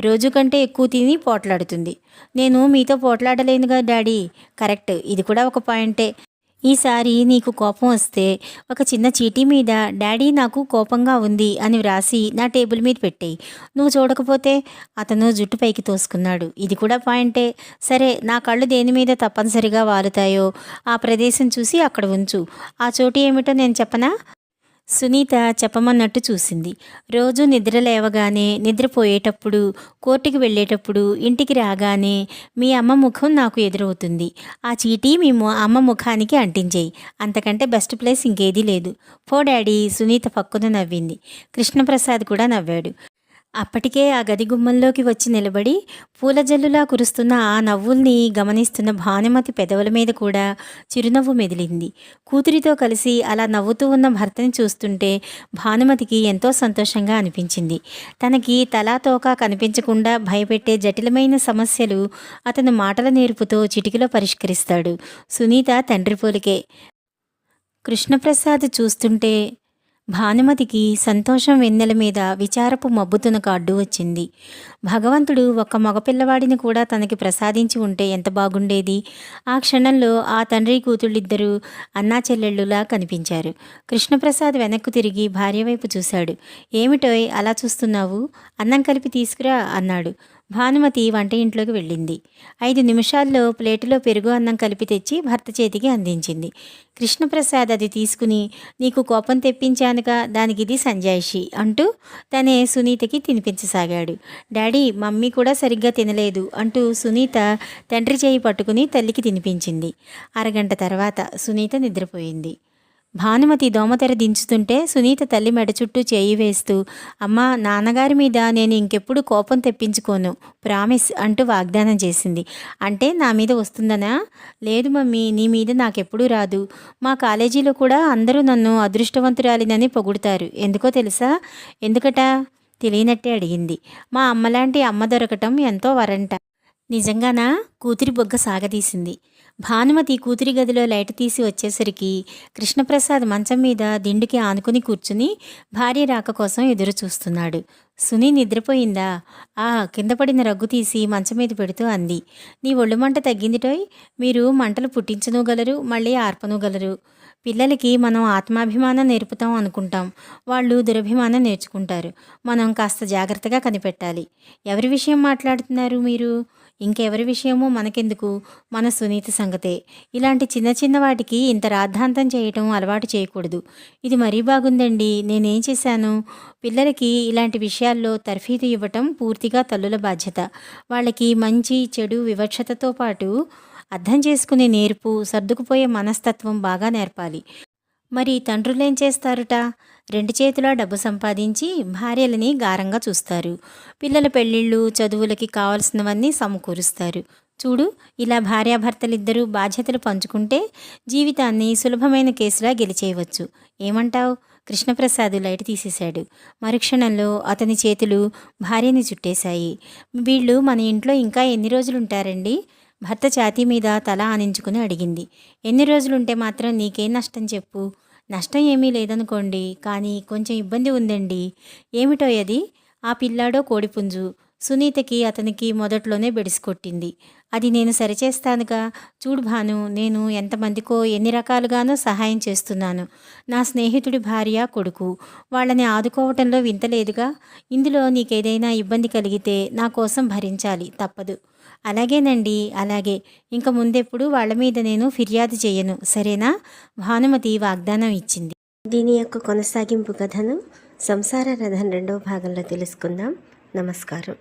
రోజు కంటే ఎక్కువ తిని పోట్లాడుతుంది. నేను మీతో పోట్లాడలేనుగా డాడీ. కరెక్ట్, ఇది కూడా ఒక పాయింటే. ఈసారి నీకు కోపం వస్తే ఒక చిన్న చీటీ మీద డాడీ నాకు కోపంగా ఉంది అని వ్రాసి నా టేబుల్ మీద పెట్టేయి. నువ్వు చూడకపోతే? అతను జుట్టు పైకి తోసుకున్నాడు. ఇది కూడా పాయింటే. సరే, నా కళ్ళు దేని మీద తప్పనిసరిగా వాలుతాయో ఆ ప్రదేశం చూసి అక్కడ ఉంచు. ఆ చోటు ఏమిటో నేను చెప్పనా? సునీత చెప్పమన్నట్టు చూసింది. రోజు నిద్ర లేవగానే, నిద్రపోయేటప్పుడు, కోర్టుకి వెళ్ళేటప్పుడు, ఇంటికి రాగానే మీ అమ్మ ముఖం నాకు ఎదురవుతుంది. ఆ చీటీ మీ అమ్మ ముఖానికి అంటించేయి. అంతకంటే బెస్ట్ ప్లేస్ ఇంకేదీ లేదు. పో డాడీ. సునీత పక్కున నవ్వింది. కృష్ణప్రసాద్ కూడా నవ్వాడు. అప్పటికే ఆ గది గుమ్మంలోకి వచ్చి నిలబడి పూలజల్లులా కురుస్తున్న ఆ నవ్వుల్ని గమనిస్తున్న భానుమతి పెదవుల మీద కూడా చిరునవ్వు మెదిలింది. కూతురితో కలిసి అలా నవ్వుతూ ఉన్న భర్తని చూస్తుంటే భానుమతికి ఎంతో సంతోషంగా అనిపించింది. తనకి తలా తోకా కనిపించకుండా భయపెట్టే జటిలమైన సమస్యలు అతను మాటల నేర్పుతో చిటికలో పరిష్కరిస్తాడు. సునీత తండ్రి పోలికే. కృష్ణప్రసాద్ చూస్తుంటే భానుమతికి సంతోషం వెన్నెల మీద విచారపు మబ్బుతునకు అడ్డు వచ్చింది. భగవంతుడు ఒక్క మగపిల్లవాడిని కూడా తనకి ప్రసాదించి ఉంటే ఎంత బాగుండేది. ఆ క్షణంలో ఆ తండ్రి కూతుళ్ళిద్దరూ అన్నా చెల్లెళ్ళులా కనిపించారు. కృష్ణప్రసాద్ వెనక్కు తిరిగి భార్య వైపు చూశాడు. ఏమిటోయ్ అలా చూస్తున్నావు? అన్నం కలిపి తీసుకురా అన్నాడు. భానుమతి వంట ఇంట్లోకి వెళ్ళింది. 5 నిమిషాల్లో ప్లేటులో పెరుగు అన్నం కలిపి తెచ్చి భర్త చేతికి అందించింది. కృష్ణప్రసాద్ అది తీసుకుని, నీకు కోపం తెప్పించానుగా, దానికిది సంజాయిషి అంటూ తనే సునీతకి తినిపించసాగాడు. డాడీ, మమ్మీ కూడా సరిగ్గా తినలేదు అంటూ సునీత తండ్రి చేయి పట్టుకుని తల్లికి తినిపించింది. అరగంట తర్వాత సునీత నిద్రపోయింది. భానుమతి దోమతెర దించుతుంటే సునీత తల్లి మెడ చుట్టూ చేయి వేస్తూ, అమ్మా, నాన్నగారి మీద నేను ఇంకెప్పుడు కోపం తెప్పించుకోను, ప్రామిస్ అంటూ వాగ్దానం చేసింది. అంటే నా మీద వస్తుందనా? లేదు మమ్మీ, నీ మీద నాకెప్పుడూ రాదు. మా కాలేజీలో కూడా అందరూ నన్ను అదృష్టవంతురాలినని పొగుడుతారు. ఎందుకో తెలుసా? ఎందుకట? తెలియనట్టే అడిగింది. మా అమ్మలాంటి అమ్మ దొరకటం ఎంతో వరంట. నిజంగానా? కూతురి బొగ్గ సాగదీసింది. భానుమతి కూతురి గదిలో లైట్ తీసి వచ్చేసరికి కృష్ణప్రసాద్ మంచం మీద దిండుకి ఆనుకుని కూర్చుని భార్య రాక కోసం ఎదురు చూస్తున్నాడు. సునీ నిద్రపోయిందా? కింద పడిన రగ్గు తీసి మంచం మీద పెడుతూ అంది. నీ ఒళ్ళు మంట తగ్గిందిటోయ్. మీరు మంటలు పుట్టించనుగలరు, మళ్ళీ ఆర్పనుగలరు. పిల్లలకి మనం ఆత్మాభిమానం నేర్పుతాం అనుకుంటాం, వాళ్ళు దురభిమానం నేర్చుకుంటారు. మనం కాస్త జాగ్రత్తగా కనిపెట్టాలి. ఎవరి విషయం మాట్లాడుతున్నారు మీరు? ఇంకెవరి విషయమో మనకెందుకు, మన సునీత సంగతే. ఇలాంటి చిన్న చిన్న వాటికి ఇంత రాద్ధాంతం చేయటం అలవాటు చేయకూడదు. ఇది మరీ బాగుందండి. నేనేం చేశాను? పిల్లలకి ఇలాంటి విషయాల్లో తర్ఫీదు ఇవ్వటం పూర్తిగా తల్లుల బాధ్యత. వాళ్ళకి మంచి చెడు వివక్షతతో పాటు అర్థం చేసుకునే నేర్పు, సర్దుకుపోయే మనస్తత్వం బాగా నేర్పాలి. మరి తండ్రులేం చేస్తారుట? 2 చేతులా డబ్బు సంపాదించి భార్యలని గారంగా చూస్తారు. పిల్లల పెళ్ళిళ్ళు, చదువులకి కావాల్సినవన్నీ సమకూరుస్తారు. చూడు, ఇలా భార్యాభర్తలిద్దరూ బాధ్యతలు పంచుకుంటే జీవితాన్ని సులభమైన కేసులా గెలిచేయవచ్చు. ఏమంటావ్? కృష్ణప్రసాద్ లైట్ తీసేశాడు. మరుక్షణంలో అతని చేతులు భార్యని చుట్టేశాయి. వీళ్ళు మన ఇంట్లో ఇంకా ఎన్ని రోజులుంటారండి? భర్త ఛాతీ మీద తల ఆనించుకుని అడిగింది. ఎన్ని రోజులుంటే మాత్రం నీకేం నష్టం చెప్పు? నష్టం ఏమీ లేదనుకోండి, కానీ కొంచెం ఇబ్బంది ఉందండి. ఏమిటో అది? ఆ పిల్లాడో కోడిపుంజు. సునీతకి అతనికి మొదట్లోనే బెడిసికొట్టింది. అది నేను సరిచేస్తానుగా. చూడు భాను, నేను ఎంతమందికో ఎన్ని రకాలుగానో సహాయం చేస్తున్నాను. నా స్నేహితుడి భార్య, కొడుకు, వాళ్ళని ఆదుకోవటంలో వింతలేదుగా. ఇందులో నీకేదైనా ఇబ్బంది కలిగితే నా కోసం భరించాలి, తప్పదు. అలాగేనండి, అలాగే. ఇంక ముందెప్పుడు వాళ్ళ మీద నేను ఫిర్యాదు చేయను, సరేనా? భానుమతి వాగ్దానం ఇచ్చింది. దీని యొక్క కొనసాగింపు కథను సంసార రథం 2వ భాగంలో తెలుసుకుందాం. నమస్కారం.